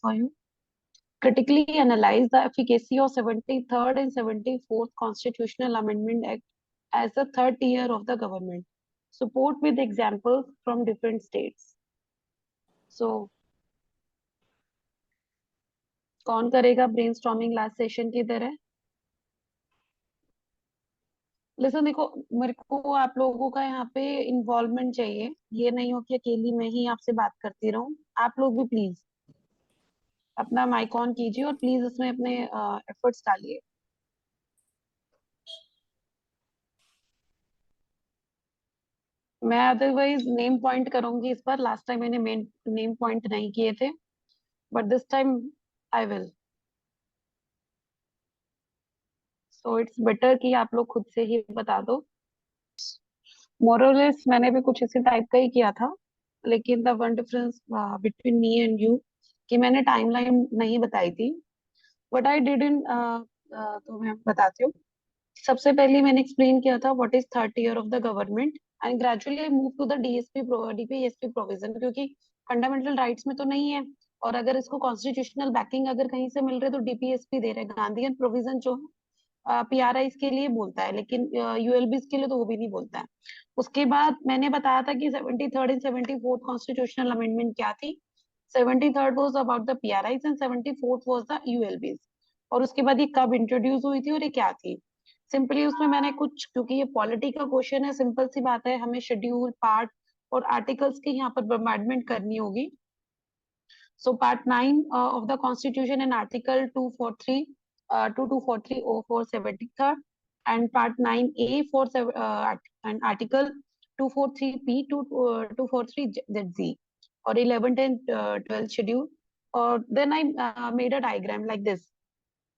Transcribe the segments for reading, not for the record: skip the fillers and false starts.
for you. Critically analyze the efficacy of 73rd and 74th Constitutional Amendment Act as the third tier of the government. Support with examples from different states. So, कौन करेगा brainstorming last session की तरह? Listen, देखो, मेरे को आप लोगों का यहाँ पे इन्वॉल्वमेंट चाहिए। ये नहीं हो कि अकेली मैं ही आपसे बात करती रहूं। आप लोग भी प्लीज अपना माइक ऑन कीजिए और प्लीज इसमें अपने एफर्ट्स डालिए। मैं अदरवाइज नेम पॉइंट करूंगी इस बार। लास्ट टाइम मैंने मेन नेम पॉइंट नहीं किए थे, but this time I will. So it's better कि आप लोग खुद से ही बता दो। मोरलेस मैंने भी कुछ इसी टाइप का ही किया था, लेकिन the one difference between me and you कि मैंने टाइमलाइन नहीं बताई थी। व्हाट आई डिड इन, तो मैं बताती हूँ। सबसे पहले मैंने एक्सप्लेन किया था what is third year of the government, and gradually I move to the DSP DPSP provision, क्योंकि फंडामेंटल राइट्स में तो नहीं है। और अगर इसको कॉन्स्टिट्यूशनल बैकिंग अगर कहीं से मिल रहे तो डीपीएसपी दे रहे हैं। गांधीयन प्रोविजन जो पीआरआई के लिए बोलता है, लेकिन यूएलबी के लिए तो वो भी नहीं बोलता है। उसके बाद मैंने बताया था कि 73rd and 74th constitutional amendment क्या थी। 73rd was about the PRI and 74th was the ULB. और उसके बाद ये कब इंट्रोड्यूस हुई थी और ये क्या थी। सिंपली उसमें मैंने कुछ, क्योंकि ये पॉलिटी का क्वेश्चन है, सिंपल सी बात है, हमें शेड्यूल, पार्ट और आर्टिकल्स की यहाँ पर बम्बार्डमेंट करनी होगी। So part 9 of the Constitution and Article 243, 2243 O for 73rd, and part 9A for and Article 243P to 243ZZ, or 11th and 12th schedule. और then I made a diagram like this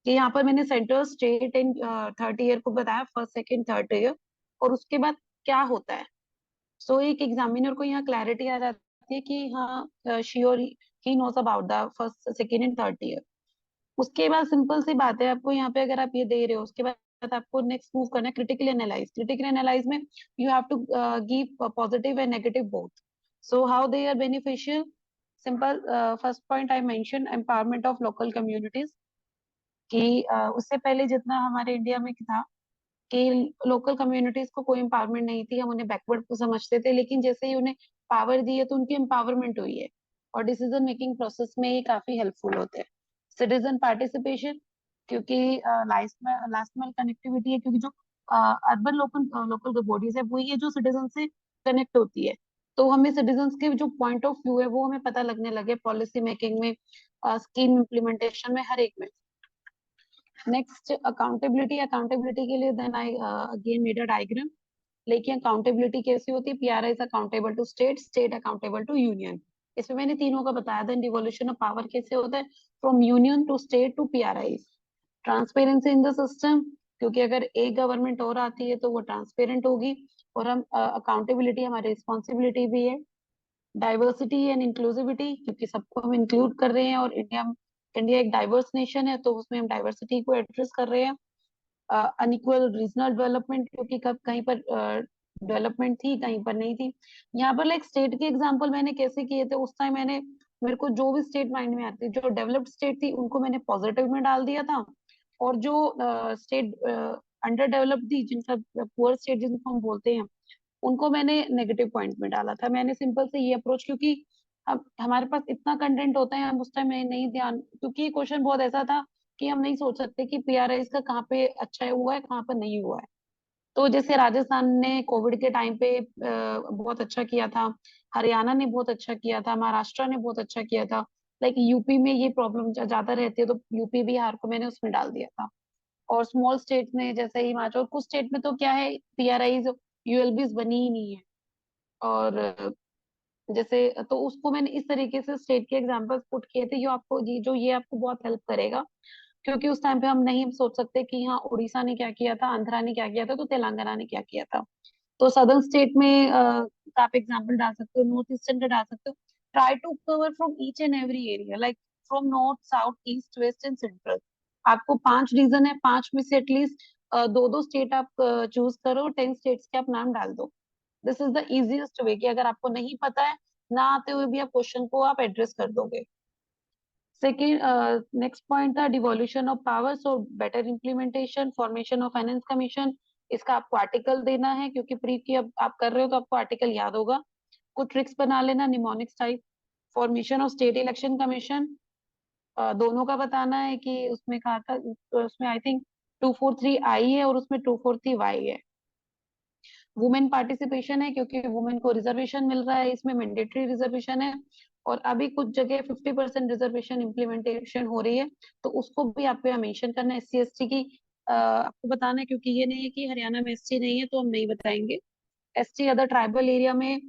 कि यहाँ पर मैंने centre, state and third year को बताया, first second third year, और उसके बाद क्या होता है। सो एक एग्जामिनर को यहाँ क्लैरिटी आ जाती है कि हाँ, sure he knows about the first second and third year. उसके बाद सिंपल सी बात है, आपको यहाँ पे अगर आप ये दे रहे हो, उसके बाद आपको नेक्स्ट मूव करना है क्रिटिकल एनालाइज। क्रिटिकल एनालाइज में you have to give positive and negative both. So how they are beneficial? Simple, first point I mention empowerment of local communities, कि उससे पहले जितना हमारे इंडिया में था कि लोकल कम्युनिटीज को कोई एम्पावरमेंट नहीं थी, हम उन्हें बैकवर्ड को समझते थे, लेकिन जैसे ही उन्हें पावर दी है तो उनकी एम्पावरमेंट हुई है और डिसीजन मेकिंग प्रोसेस में ये काफी हेल्पफुल होते हैं। सिटीजन पार्टिसिपेशन, क्योंकि लास्ट माइल कनेक्टिविटी है, क्योंकि जो अर्बन लोकल लोकल बॉडीज है वही है जो सिटीजन से कनेक्ट होती है। तो हमें सिटीजन के जो पॉइंट ऑफ व्यू है वो हमें पता लगने लगे पॉलिसी मेकिंग में, स्कीम इम्प्लीमेंटेशन में, हर एक में। Next accountability. अकाउंटेबिलिटी के लिए then I again made a diagram. लेकिन अकाउंटेबिलिटी कैसी होती है? PRI is accountable to state, state accountable to union. इसमें मैंने तीनों का बताया था। डिवोल्यूशन ऑफ पावर कैसे होता है? From union to state to PRI. Transparency in the system, क्योंकि अगर एक गवर्नमेंट और आती है तो वो ट्रांसपेरेंट होगी, और हम अकाउंटेबिलिटी हमारी रिस्पॉन्सिबिलिटी भी है। डाइवर्सिटी एंड इंक्लूसिविटी, क्योंकि सबको हम इंक्लूड कर रहे हैं, और इंडिया एक डाइवर्स नेशन है, तो उसमें हम डाइवर्सिटी को एड्रेस कर रहे हैं। अनइक्वल रीजनल डेवलपमेंट, क्योंकि कब कहीं पर डेवलपमेंट थी, कहीं पर नहीं थी। यहाँ पर लाइक स्टेट के एग्जांपल मैंने कैसे किए थे उस टाइम, मैंने, मेरे को जो भी स्टेट माइंड में आती, जो डेवलप्ड स्टेट थी उनको मैंने पॉजिटिव में डाल दिया था, और जो स्टेट अंडर डेवलप्ड थी, जिनका पुअर स्टेट जिनको हम बोलते हैं, उनको मैंने नेगेटिव पॉइंट में डाला था। मैंने सिंपल से ये अप्रोच, क्योंकि अब हमारे पास इतना कंटेंट होता है, हम उस टाइम में नहीं ध्यान, क्योंकि ये क्वेश्चन बहुत ऐसा था कि हम नहीं सोच सकते कि पीआरआई का कहाँ पे अच्छा हुआ है, कहाँ पर नहीं हुआ है। तो जैसे राजस्थान ने कोविड के टाइम पे बहुत अच्छा किया था, हरियाणा ने बहुत अच्छा किया था, महाराष्ट्र ने बहुत अच्छा किया था। लाइक यूपी में ये प्रॉब्लम ज्यादा रहती है, तो यूपी बिहार को मैंने उसमें डाल दिया था। और स्मॉल स्टेट में जैसे हिमाचल, कुछ स्टेट में तो क्या है, पीआरआई यूएलबीज बनी ही नहीं है। और जैसे, तो उसको मैंने इस तरीके से स्टेट के एग्जांपल्स पुट किए थे, जो ये आपको बहुत हेल्प करेगा, क्योंकि उस टाइम पे हम नहीं सोच सकते कि हाँ, उड़ीसा ने क्या किया था, आंध्रा ने क्या किया था, तो तेलंगाना ने क्या किया था। तो सदर्न स्टेट में आप एग्जांपल डाल सकते हो, नॉर्थ ईस्टर्न का डाल सकते हो। Try to cover from each and every area, like from north, south, east, west and central. आपको 5 रीजन है, 5 में से एटलीस्ट दो दो स्टेट आप चूज करो, 10 स्टेट्स के आप नाम डाल दो। This is the easiest way, कि अगर आपको नहीं पता है, ना आते हुए भी आप क्वेश्चन को आप एड्रेस कर दोगे। सेकेंड नेक्स्ट पॉइंट था devolution of power, so better implementation, formation of finance commission. इसका आपको आर्टिकल देना है, क्योंकि प्री की अब आप कर रहे हो तो आपको आर्टिकल याद होगा। कुछ ट्रिक्स बना लेना mnemonics type. Formation of state election commission, दोनों का बताना है कि उसमें कहा था, उसमें आई थिंक 243 आई है और उसमें 243 वाई है। वुमेन पार्टिसिपेशन है, क्योंकि वुमेन को रिजर्वेशन मिल रहा है, इसमें मैंडेटरी रिजर्वेशन है। और अभी कुछ जगह 50% रिजर्वेशन इम्प्लीमेंटेशन हो रही है, तो उसको भी आपको यहाँ मेंशन करना है। SC ST की आपको बताना है, क्योंकि ये नहीं है कि हरियाणा में ST नहीं है तो हम नहीं बताएंगे। ST अदर ट्राइबल एरिया में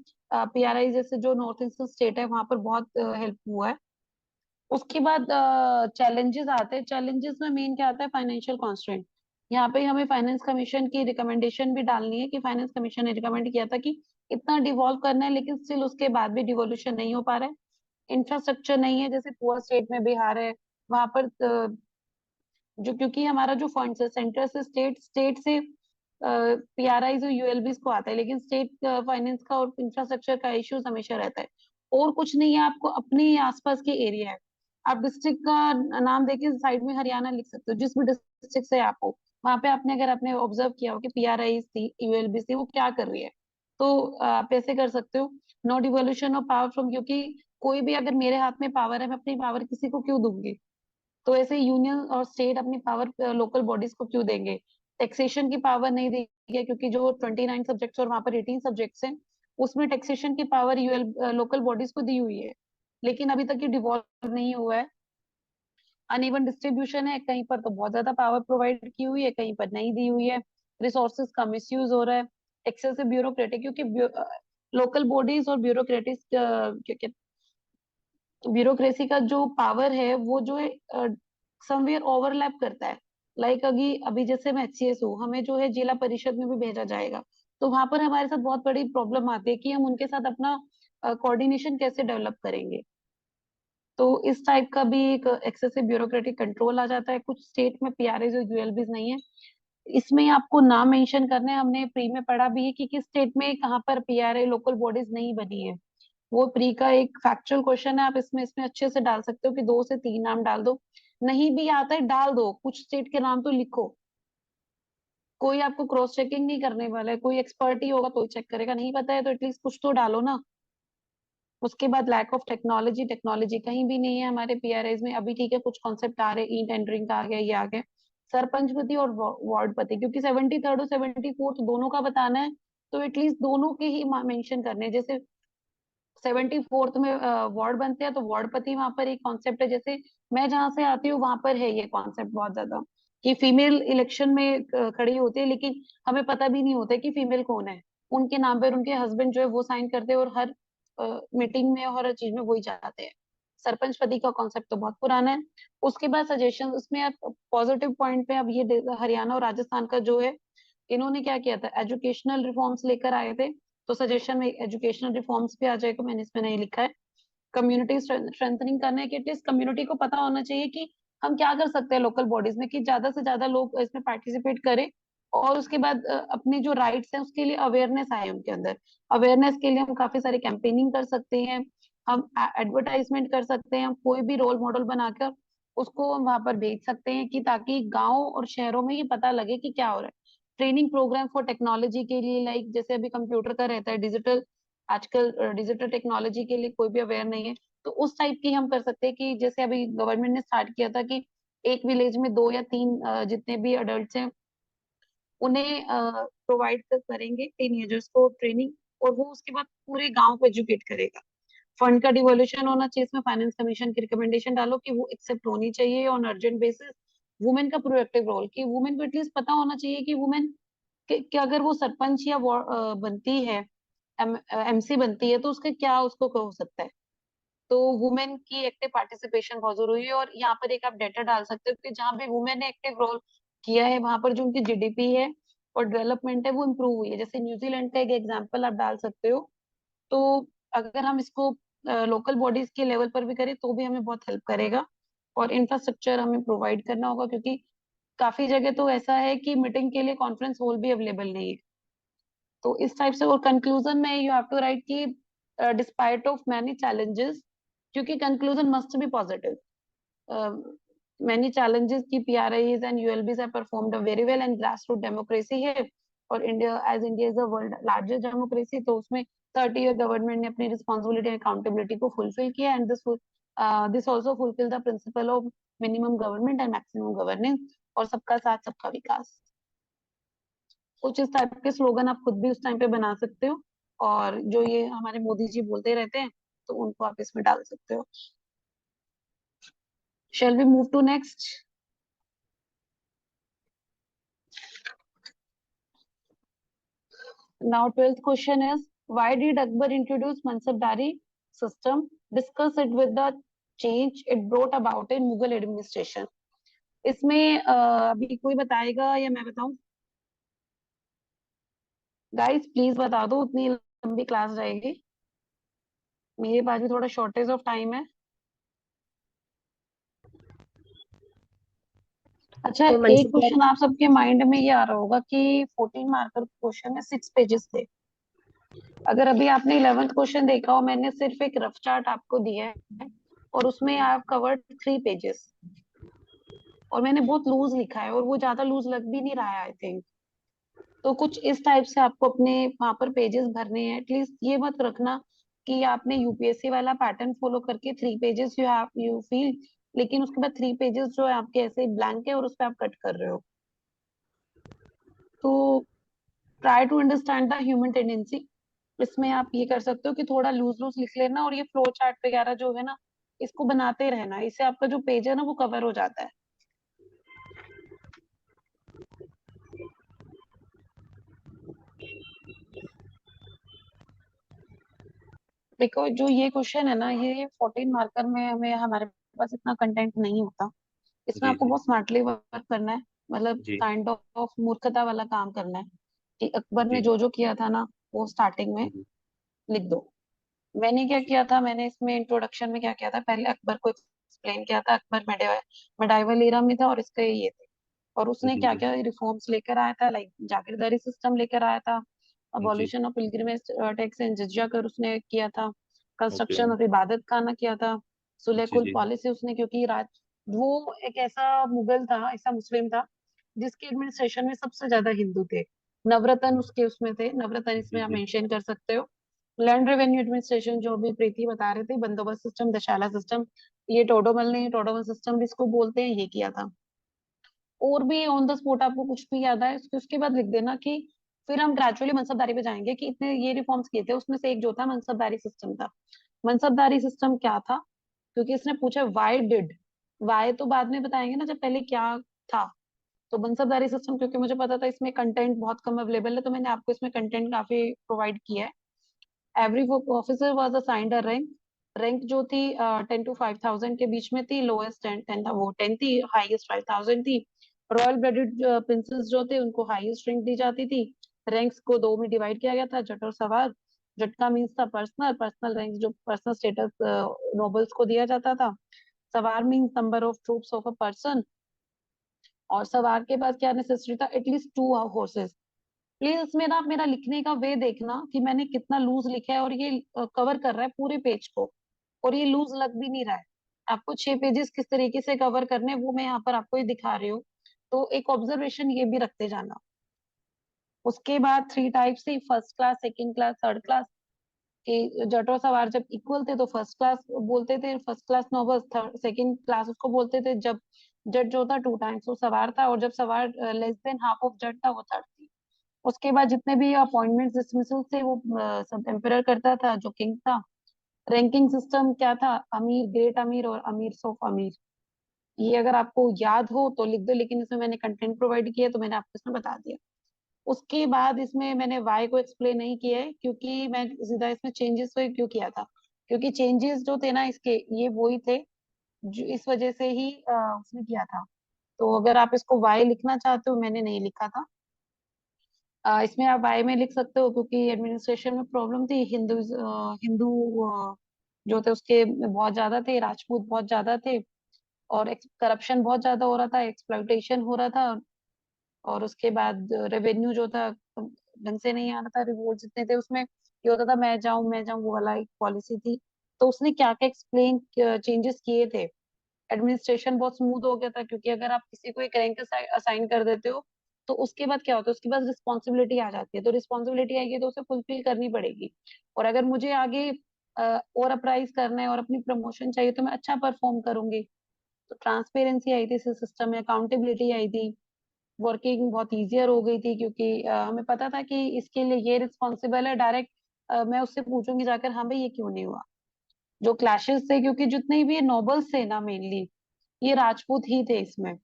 PRI जैसे जो नॉर्थ ईस्टर्न स्टेट है वहां पर बहुत हेल्प हुआ है। उसके बाद चैलेंजेस आते हैं। चैलेंजेस में मेन क्या आता है, फाइनेंशियल कॉन्स्ट्रेंट। यहाँ पे हमें फाइनेंस कमीशन की रिकमेंडेशन भी डालनी है कि फाइनेंस कमीशन ने रिकमेंड किया था कि इतना डिवॉल्व करना है, लेकिन स्टिल उसके बाद भी डिवोल्यूशन नहीं हो पा रहा है। इंफ्रास्ट्रक्चर नहीं है, जैसे पुअर स्टेट में बिहार है, वहां पर जो, क्योंकि हमारा जो फंड है सेंटर से स्टेट, स्टेट से PRI और ULBs को आता है, लेकिन स्टेट फाइनेंस का और इंफ्रास्ट्रक्चर का इश्यूज हमेशा रहता है। और कुछ नहीं है, आपको अपने आसपास के एरिया है, आप डिस्ट्रिक्ट का नाम देके साइड में हरियाणा लिख सकते हो, जिस भी डिस्ट्रिक्ट से आप हो। वहां पे आपने अगर आपने ऑब्जर्व किया हो कि PRI थी, ULB थी, वो क्या कर रही है, तो आप ऐसे कर सकते हो। No devolution of power from, क्योंकि कोई भी अगर मेरे हाथ में पावर है, मैं अपनी पावर किसी को क्यों दूंगी। तो ऐसे यूनियन और स्टेट अपनी पावर लोकल बॉडीज को क्यों देंगे। टैक्सेशन की पावर नहीं देंगे, क्योंकि जो 29 सब्जेक्ट्स और वहां पर 18 सब्जेक्ट्स हैं, उसमें टैक्सेशन की पावर लोकल बॉडीज को दी हुई है, लेकिन अभी तक ये डिवॉल्व नहीं हुआ है। अनइवन डिस्ट्रीब्यूशन है, कहीं पर तो बहुत ज्यादा पावर प्रोवाइड की हुई है, कहीं पर नहीं दी हुई है। रिसोर्सेज का मिसयूज हो रहा है। एक्सेसिव ब्यूरोक्रेटिक, क्योंकि लोकल बॉडीज और ब्यूरोक्रेटिक, ब्यूरोक्रेसी का जो पावर है वो जो है समवेयर ओवरलैप करता है। लाइक अभी अभी जैसे मैं HCS हूँ, हमें जो है जिला परिषद में भी भेजा जाएगा, तो वहां पर हमारे साथ बहुत बड़ी प्रॉब्लम आती है कि हम उनके साथ अपना कोऑर्डिनेशन कैसे डेवलप करेंगे। तो इस टाइप का भी एक एक्सेसिव ब्यूरोक्रेटिक कंट्रोल आ जाता है। कुछ स्टेट में PRA जो ULBs नहीं है, इसमें आपको नाम मेंशन करने हैं। हमने प्री में पढ़ा भी है कि किस स्टेट में कहाँ पर PRA लोकल बॉडीज नहीं बनी है। वो प्री का एक फैक्चुअल क्वेश्चन है, आप इसमें इसमें अच्छे से डाल सकते हो कि 2 से 3 नाम डाल दो। नहीं भी आता है डाल दो, कुछ स्टेट के नाम तो लिखो। कोई आपको क्रॉस चेकिंग नहीं करने वाला है, कोई एक्सपर्ट ही होगा तो ही चेक करेगा, नहीं पता है तो एटलीस्ट कुछ तो डालो ना। उसके बाद लैक ऑफ टेक्नोलॉजी, टेक्नोलॉजी कहीं भी नहीं है हमारे PRAs में। अभी ठीक है, कुछ कॉन्सेप्ट आ रहे, ई टेंडरिंग का आ गया, ये आ गया। सरपंच पति और वार्ड पति, क्योंकि 73rd और 74th दोनों का बताना है, तो एटलीस्ट दोनों के ही मेंशन करने हैं। जैसे 74th में वार्ड बनते हैं, तो वार्ड पति वहां पर एक कॉन्सेप्ट है। जैसे मैं जहां से आती हूँ वहां पर है ये कॉन्सेप्ट बहुत ज्यादा, कि फीमेल इलेक्शन में खड़ी होती है, लेकिन हमें पता भी नहीं होता है कि फीमेल कौन है। उनके नाम पर उनके हस्बैंड जो है वो साइन करते हैं, और हर मीटिंग में और हर चीज में वही जाते हैं। सरपंच पति का कॉन्सेप्ट तो बहुत पुराना है। उसके बाद सजेशन, उसमें आप पॉजिटिव पॉइंट पे अब ये हरियाणा और राजस्थान का जो है, इन्होंने क्या किया था, एजुकेशनल रिफॉर्म्स लेकर आए थे। तो सजेशन में एजुकेशनल रिफॉर्म्स भी आ जाएगा, मैंने इसमें नहीं लिखा है। कम्युनिटी स्ट्रेंथनिंग करने के, एटलीस्ट कम्युनिटी को पता होना चाहिए कि हम क्या कर सकते हैं लोकल बॉडीज में, कि ज्यादा से ज्यादा लोग इसमें पार्टिसिपेट करें। और उसके बाद अपने जो राइट्स हैं उसके लिए अवेयरनेस आए उनके अंदर। अवेयरनेस के लिए हम काफी सारी कैंपेनिंग कर सकते हैं, हम एडवर्टाइजमेंट कर सकते हैं, हम कोई भी रोल मॉडल बनाकर उसको हम वहां पर भेज सकते हैं, कि ताकि गांव और शहरों में ये पता लगे कि क्या हो रहा है। ट्रेनिंग प्रोग्राम फॉर टेक्नोलॉजी के लिए, लाइक जैसे अभी कंप्यूटर का रहता है, डिजिटल, आजकल डिजिटल टेक्नोलॉजी के लिए कोई भी अवेयर नहीं है, तो उस टाइप की हम कर सकते हैं। कि जैसे अभी गवर्नमेंट ने स्टार्ट किया था कि एक विलेज में 2 या 3 जितने भी अडल्ट हैं उन्हें प्रोवाइड करेंगे टीनेजर्स को ट्रेनिंग, और वो उसके बाद पूरे गांव को एजुकेट करेगा। फंड का डिवोल्यूशन होना चाहिए, इसमें फाइनेंस कमीशन की रिकमेंडेशन डालो कि वो एक्सेप्ट होनी चाहिए ऑन अर्जेंट बेसिस। वुमेन का प्रोएक्टिव रोल, कि वुमेन को एटलीस्ट पता होना चाहिए कि वुमेन कि अगर वो सरपंच या बनती है, MC बनती है, तो उसका क्या उसको हो सकता है। तो वुमेन की एक्टिव पार्टिसिपेशन बहुत जरूरी है। और यहाँ पर एक आप डेटा डाल सकते हो कि जहाँ भी वुमेन ने एक्टिव रोल किया है, वहां पर जो उनकी GDP है और डेवलपमेंट है वो इम्प्रूव हुई है। जैसे न्यूजीलैंड का एक एग्जाम्पल आप डाल सकते हो। तो अगर हम इसको लोकल बॉडीज के लेवल पर भी करें तो भी हमें बहुत हेल्प करेगा। और इंफ्रास्ट्रक्चर हमें प्रोवाइड करना होगा, क्योंकि काफी जगह तो ऐसा है कि मीटिंग के लिए कॉन्फ्रेंस हॉल भी अवेलेबल नहीं है। तो इस टाइप से, और कंक्लूजन में यू हैव टू राइट कि डिस्पाइट ऑफ मैनी चैलेंजेस, क्योंकि conclusion must be positive. many challenges ki PRIs and ULBs have performed very well and grassroots democracy है और India is the world largest democracy, तो उसमें 30 year government ने अपनी responsibility and accountability को fulfil किया and this also fulfil the principle of minimum government and maximum governance और सबका साथ सबका विकास। कुछ इस टाइप के स्लोगन आप खुद भी उस टाइम पे बना सकते हो और जो ये हमारे मोदी जी बोलते रहते हैं तो उनको आप इसमें डाल सकते हो। Shall we move to next? Now 12th question is, why did Akbar introduce Mansabdari system? Discuss it with the change it brought about in Mughal administration. इसमें अभी कोई बताएगा या मैं बताऊं? गाइस प्लीज बता दो, उतनी लंबी क्लास रहेगी, मेरे पास भी थोड़ा शॉर्टेज ऑफ टाइम है। अच्छा, तो एक मनसब क्वेश्चन आप सबके माइंड में ये आ रहा होगा कि 14 मार्कर क्वेश्चन में 6 पेजेस थे। अगर अभी आपने 11th क्वेश्चन देखा हो, मैंने सिर्फ एक रफ चार्ट आपको दिया है और उसमें आप कवर्ड 3 पेजेस और मैंने बहुत लूज लिखा है और वो ज्यादा लूज लग भी नहीं रहा है आई थिंक। तो कुछ इस टाइप से आपको अपने वहां पर पेजेस भरने हैं। एटलीस्ट ये मत रखना कि आपने यूपीएससी वाला पैटर्न फॉलो करके 3 पेजेस यू फील, लेकिन उसके बाद 3 पेजेस जो है आपके ऐसे ब्लैंक है और उस पर आप कट कर रहे हो। तो try to understand the human tendency. इसमें आप ये कर सकते हो कि थोड़ा लूज लूज लिख लेना और ये फ्लो चार्ट वगैरह जो है ना, इसको बनाते रहना, इससे आपका जो पेज है ना वो कवर हो जाता है। बिकॉज जो ये क्वेश्चन है ना, ये 14 मार्कर में हमें हमारे पास इतना कंटेंट नहीं होता, इसमें जी आपको जी बहुत स्मार्टली वर्क करना है, मतलब जी काइंड ऑफ मूर्खता वाला काम करना है कि अकबर ने जी जो जो किया था ना वो स्टार्टिंग में जी लिख दो। मैंने क्या जी किया था, मैंने इसमें इंट्रोडक्शन में क्या किया था, पहले अकबर को एक्सप्लेन किया था, अकबर मेडाइवल एरा में था और इसके ये थे और उसने जी क्या जी क्या रिफॉर्म्स लेकर आया था, लाइक जागीरदारी सिस्टम लेकर आया था, जी abolition of pilgrimage tax and जिजिया कर उसने किया था, ओके कंस्ट्रक्शन ऑफ इबादत खाना किया था, सुलह जी कुल जी पॉलिसी उसने, क्योंकि राज वो एक ऐसा मुगल था, ऐसा मुस्लिम था जिसके एडमिनिस्ट्रेशन में सबसे ज्यादा हिंदू थे। नवरत्न उसके उसमें थे, नवरत्न इसमें जी आप जी मेंशन कर सकते हो। लैंड रेवेन्यू एडमिनिस्ट्रेशन जो भी प्रीति बता रहे थे, बंदोबस्त सिस्टम, दशाला सिस्टम, ये टोडोमल ने टोडोमल सिस्टम जिसको बोलते हैं ये किया था। और भी ऑन द स्पॉट आपको कुछ भी याद है उसके बाद लिख देना कि फिर हम ग्रेजुअली मनसबदारी पे जाएंगे कि इतने ये रिफॉर्म्स किए थे, उसमें से एक जो था मनसबदारी सिस्टम था। मनसबदारी सिस्टम क्या था, क्योंकि इसने पूछा वाई डिड, वाई तो बाद में बताएंगे ना, जब पहले क्या था। तो मनसबदारी सिस्टम, क्योंकि मुझे पता था इसमें कंटेंट बहुत कम अवेलेबल है, तो मैंने आपको इसमें कंटेंट काफी प्रोवाइड किया है। Every officer was assigned a rank, rank जो थी 10 to 5,000 के बीच में थी, लोएस्ट 10 था, वो 10 थी, हाईएस्ट 5,000 थी। रॉयल ब्लडेड प्रिंसेस जो थे उनको हाईएस्ट रैंक दी जाती थी। रैंक्स को दो में डिवाइड किया गया था, जट और सवार। जट का मीन्स था पर्सनल, पर्सनल रैंक जो पर्सनल स्टेटस नोबल्स को दिया जाता था। सवार means number of troops of a person, और सवार के पास क्या नेसेसिटी था, एटलीस्ट 2 हॉर्सेस। प्लीज इसमें ना आप मेरा लिखने का वे देखना कि मैंने कितना लूज लिखा है और ये कवर कर रहा है पूरे पेज को और ये लूज लग भी नहीं रहा है। आपको 6 पेजेस किस तरीके से कवर करने हैं, वो मैं यहाँ पर आपको ये दिखा रही हूँ, तो एक ऑब्जर्वेशन ये भी रखते जाना। उसके बाद 3 टाइप्स थी, first class, second class, third class. कि जट और सवार जब इक्वल थे तो फर्स्ट क्लास बोलते थे, first class noble. Third second class उसको बोलते थे जब जट जो था 2 टाइम्स वो सवार था, और जब सवार लेस देन हाफ ऑफ जट था वो थर्ड थी। उसके बाद जितने भी अपॉइंटमेंट डिसमिसल थे वो सब एम्परर करता था जो किंग था। रैंकिंग सिस्टम क्या था, अमीर, ग्रेट अमीर और अमीर ऑफ अमीर। ये अगर आपको याद हो तो लिख दो, लेकिन इसमें मैंने कंटेंट प्रोवाइड किया तो मैंने आपको इसमें बता दिया। उसके बाद इसमें मैंने वाई को एक्सप्लेन नहीं किया है, क्योंकि मैं सीधा इसमें चेंजेस को क्यों किया था, क्योंकि चेंजेस जो थे ना इसके, ये वही थे जो इस वजह से ही उसने किया था। तो अगर आप इसको वाई लिखना चाहते हो, मैंने नहीं लिखा था। इसमें आप वाई में लिख सकते हो क्योंकि एडमिनिस्ट्रेशन में प्रॉब्लम थी, हिंदू जो थे उसके बहुत ज्यादा थे, राजपूत बहुत ज्यादा थे, और करप्शन बहुत ज्यादा हो रहा था, एक्सप्लॉइटेशन हो रहा था। और उसके बाद रेवेन्यू जो था ढंग से नहीं आ रहा था, रिवोल्ट जितने थे उसमें ये होता था मैं जाऊं वो वाला एक पॉलिसी थी। तो उसने क्या क्या एक्सप्लेन चेंजेस किए थे, एडमिनिस्ट्रेशन बहुत स्मूथ हो गया था, क्योंकि अगर आप किसी को एक रैंक असाइन कर देते हो तो उसके बाद क्या होता है, उसके बाद रिस्पॉन्सिबिलिटी आ जाती है, तो रिस्पॉन्सिबिलिटी आएगी तो उसे फुलफिल करनी पड़ेगी। और अगर मुझे आगे और अप्राइज करना है और अपनी प्रमोशन चाहिए तो मैं अच्छा परफॉर्म करूंगी। तो ट्रांसपेरेंसी आई थी सिस्टम में, अकाउंटेबिलिटी आई थी, वर्किंग बहुत इजियर हो गई थी, क्योंकि हमें पता था कि इसके लिए ये रिस्पॉन्सिबल है, डायरेक्ट मैं उससे पूछूंगी जाकर, हाँ भाई ये क्यों नहीं हुआ। जो क्लैशेस थे, क्योंकि जितने भी नोबल्स थे ना मेनली, ये राजपूत ही थे इसमें,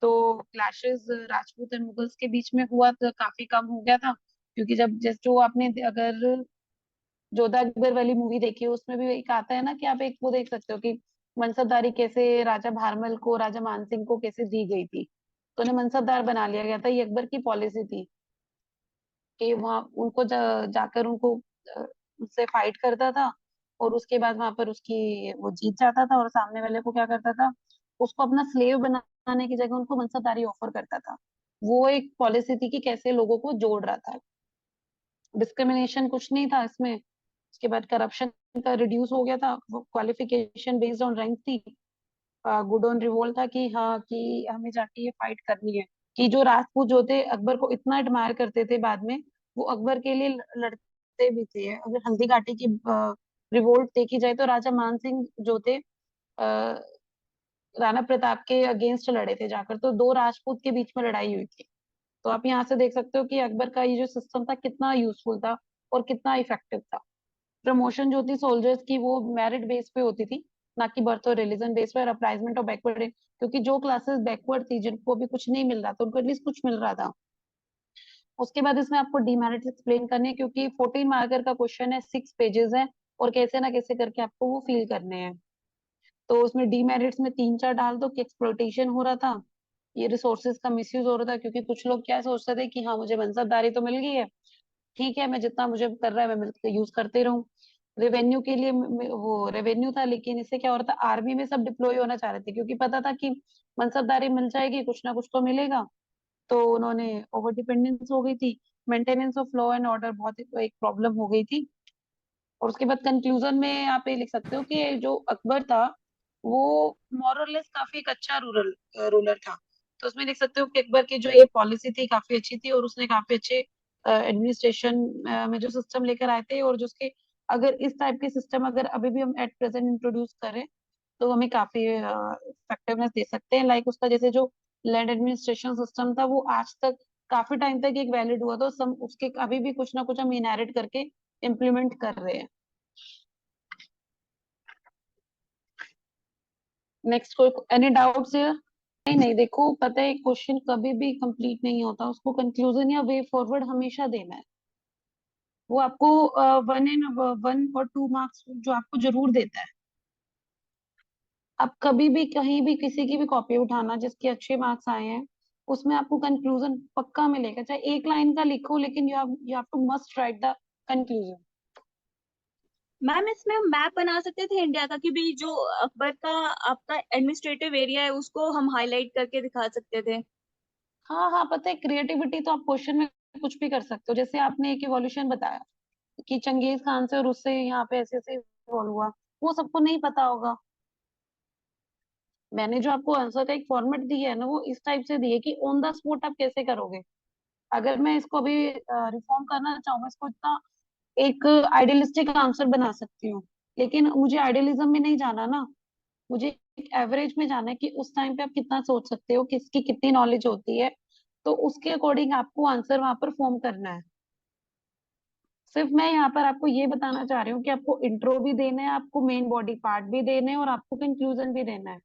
तो क्लैशेस राजपूत एंड मुगल्स के बीच में हुआ तो काफी कम हो गया था। क्योंकि जब जैसे जो आपने अगर जोधा अकबर वाली मूवी देखी है, उसमें भी एक आता है ना कि आप एक वो देख सकते हो कि मनसबदारी कैसे राजा भारमल को, राजा मानसिंह को कैसे दी गई थी, तो उन्हें मनसबदार बना लिया गया था। ये अकबर की पॉलिसी थी कि वहां उनको जाकर उनको अ, उससे फाइट करता था, और उसके बाद वहां पर उसकी वो जीत जाता था, और सामने वाले को क्या करता था, उसको अपना स्लेव बनाने की जगह उनको मनसबदारी ऑफर करता था। वो एक पॉलिसी थी कि कैसे लोगों को जोड़ रहा था, डिस्क्रिमिनेशन कुछ नहीं था इसमें। उसके बाद करप्शन का रिड्यूस हो गया था, क्वालिफिकेशन बेस्ड ऑन रैंक थी, गुड ऑन रिवोल्ट था कि हाँ कि हमें जाके ये फाइट करनी है। कि जो राजपूत जो थे अकबर को इतना एडमायर करते थे, बाद में वो अकबर के लिए लड़ते भी थे। अगर हल्दी घाटी की रिवोल्ट देखी जाए तो राजा मान सिंह जो थे राणा प्रताप के अगेंस्ट लड़े थे जाकर, तो दो राजपूत के बीच में लड़ाई हुई थी। तो आप यहाँ से देख सकते हो कि अकबर का ये जो सिस्टम था कितना यूजफुल था और कितना इफेक्टिव था। प्रमोशन जो थी सोल्जर्स की, वो मेरिट बेस पे होती थी, ना कि बर्थ और रिलीजन बेस पे, अप्राइजमेंट और बैकवर्ड। क्योंकि जो क्लासेस बैकवर्ड थी, जिनको भी कुछ नहीं मिल रहा था, उनको एटलीस्ट कुछ मिल रहा था। उसके बाद इसमें आपको डीमेरिट्स एक्सप्लेन करने हैं, क्योंकि 14 मार्कर का क्वेश्चन है, 6 पेजेस है, और कैसे ना कैसे करके आपको वो फिल करने हैं। तो उसमें डीमेरिट्स में 3-4 डाल दो कि एक्सप्लोइटेशन हो रहा था, ये रिसोर्सेज का मिसयूज हो रहा था। क्योंकि कुछ लोग क्या सोचते थे कि हाँ मुझे मनसबदारी तो मिल गई है, ठीक है मैं जितना मुझे कर रहा है मैं यूज करते रहूं। रेवेन्यू के लिए वो रेवेन्यू था, लेकिन इससे क्या हो रहा था, आर्मी में सब डिप्लॉय होना चाह रहे थे, क्योंकि पता था कि मनसबदारी मिल जाएगी, कुछ ना कुछ तो मिलेगा। तो उन्होंने ओवर डिपेंडेंस हो गई थी, maintenance of law and order बहुत एक प्रॉब्लम हो गई थी। और उसके बाद कंक्लूजन में आप ये लिख सकते हो कि जो अकबर था वो मोरलेस काफी एक अच्छा रूलर था। तो उसमें लिख सकते हो कि अकबर की जो ये पॉलिसी थी काफी अच्छी थी, और उसने काफी अच्छे एडमिनिस्ट्रेशन में जो सिस्टम लेकर आए थे, और जो उसके अगर इस टाइप के सिस्टम अगर अभी भी हम एट प्रेजेंट इंट्रोड्यूस करें तो हमें काफी इफेक्टिवनेस दे सकते हैं। लाइक उसका जैसे जो लैंड एडमिनिस्ट्रेशन सिस्टम था, वो आज तक काफी टाइम तक एक वैलिड हुआ था, सम उसके अभी भी कुछ ना कुछ हम इनहेरिट करके इम्प्लीमेंट कर रहे हैं। नेक्स्ट कोई एनी डाउट्स हियर? नहीं नहीं, देखो पता है क्वेश्चन कभी भी कंप्लीट नहीं होता, उसको कंक्लूजन या वे फॉरवर्ड हमेशा देना है। वो आपको 1 और 2 मार्क्स जो आपको जरूर देता है। आप कभी भी कहीं भी किसी की भी कॉपी उठाना जिसके अच्छे मार्क्स आए हैं, उसमें आपको कंक्लूजन पक्का मिलेगा, चाहे एक लाइन का लिखो, लेकिन you have to must write the conclusion. Ma'am इसमें हम मैप बना सकते थे इंडिया का, कि भी जो अकबर का आपका एडमिनिस्ट्रेटिव एरिया है उसको हम हाईलाइट करके दिखा सकते थे। हाँ हाँ, पता है क्रिएटिविटी तो आप क्वेश्चन में कुछ भी कर सकते हो। जैसे आपने एक इवोल्यूशन बताया कि चंगेज खान से और उससे यहाँ पे ऐसे ऐसे इवॉल्व हुआ, वो सबको नहीं पता होगा। मैंने जो आपको आंसर का एक फॉर्मेट दी है ना, वो इस टाइप से दी है कि ऑन द स्पॉट आप कैसे करोगे। अगर मैं इसको अभी रिफॉर्म करना चाहूँ, इसको इतना एक आइडियलिस्टिक आंसर बना सकती हूँ, लेकिन मुझे आइडियलिज्म में नहीं जाना ना, मुझे एक एवरेज में जाना है कि उस टाइम पे आप कितना सोच सकते हो, किसकी कितनी नॉलेज होती है, तो उसके अकॉर्डिंग आपको आंसर वहां पर फॉर्म करना है। सिर्फ मैं यहाँ पर आपको ये बताना चाह रही हूँ कि आपको इंट्रो भी देना है, आपको मेन बॉडी पार्ट भी देना है, और आपको कंक्लूजन भी देना है।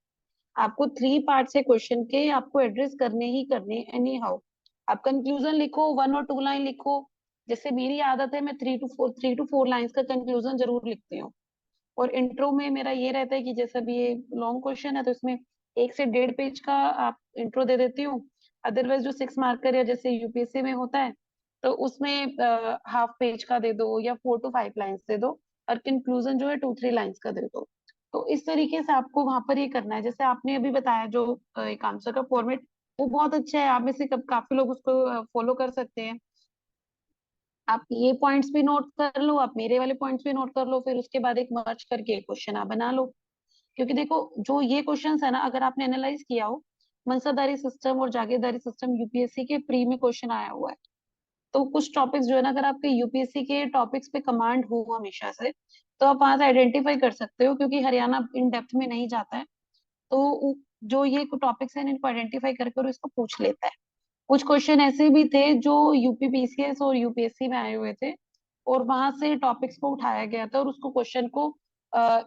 आपको 3 पार्ट से क्वेश्चन के आपको एड्रेस करने ही करने एनी हाउ। आप कंक्लूजन लिखो, 1 और 2 लाइन लिखो। जैसे मेरी आदत है, मैं 3 to 4 लाइंस का कंक्लूजन जरूर लिखती हूँ। और इंट्रो में मेरा ये रहता है कि जैसे भी ये लॉन्ग क्वेश्चन है तो इसमें 1 से 1.5 पेज का आप इंट्रो दे देती हूँ। अदरवाइज जो 6 मार्कर या जैसे यूपीएससी में होता है, तो उसमें हाफ पेज का दे दो या 4 to 5 लाइंस दे दो, और कंक्लूजन जो है 2-3 लाइंस का दे दो। तो इस तरीके से आपको वहां पर ये करना है। जैसे आपने अभी बताया जो एक आंसर का फॉर्मेट, वो बहुत अच्छा है, आप में से काफी लोग उसको फॉलो कर सकते हैं। आप ये पॉइंट्स भी नोट कर लो, आप मेरे वाले पॉइंट्स भी नोट कर लो, फिर उसके बाद एक मर्ज करके क्वेश्चन आप बना लो। क्योंकि देखो जो ये क्वेश्चंस है ना, अगर आपने एनालाइज किया हो, मनसबदारी सिस्टम और जागीरदारी सिस्टम यूपीएससी के प्री में क्वेश्चन आया हुआ है। तो कुछ टॉपिक्स जो है ना, अगर आपके यूपीएससी के टॉपिक्स पे कमांड हो हमेशा से, तो आप वहां से आइडेंटिफाई कर सकते हो, क्योंकि हरियाणा इन डेप्थ में नहीं जाता है। तो जो ये टॉपिक्स हैं इनको आइडेंटिफाई करके और इसको पूछ लेता है। कुछ क्वेश्चन ऐसे भी थे जो यूपी पीसीएस और यूपीएससी में आए हुए थे, और वहां से टॉपिक्स को उठाया गया था और उसको क्वेश्चन को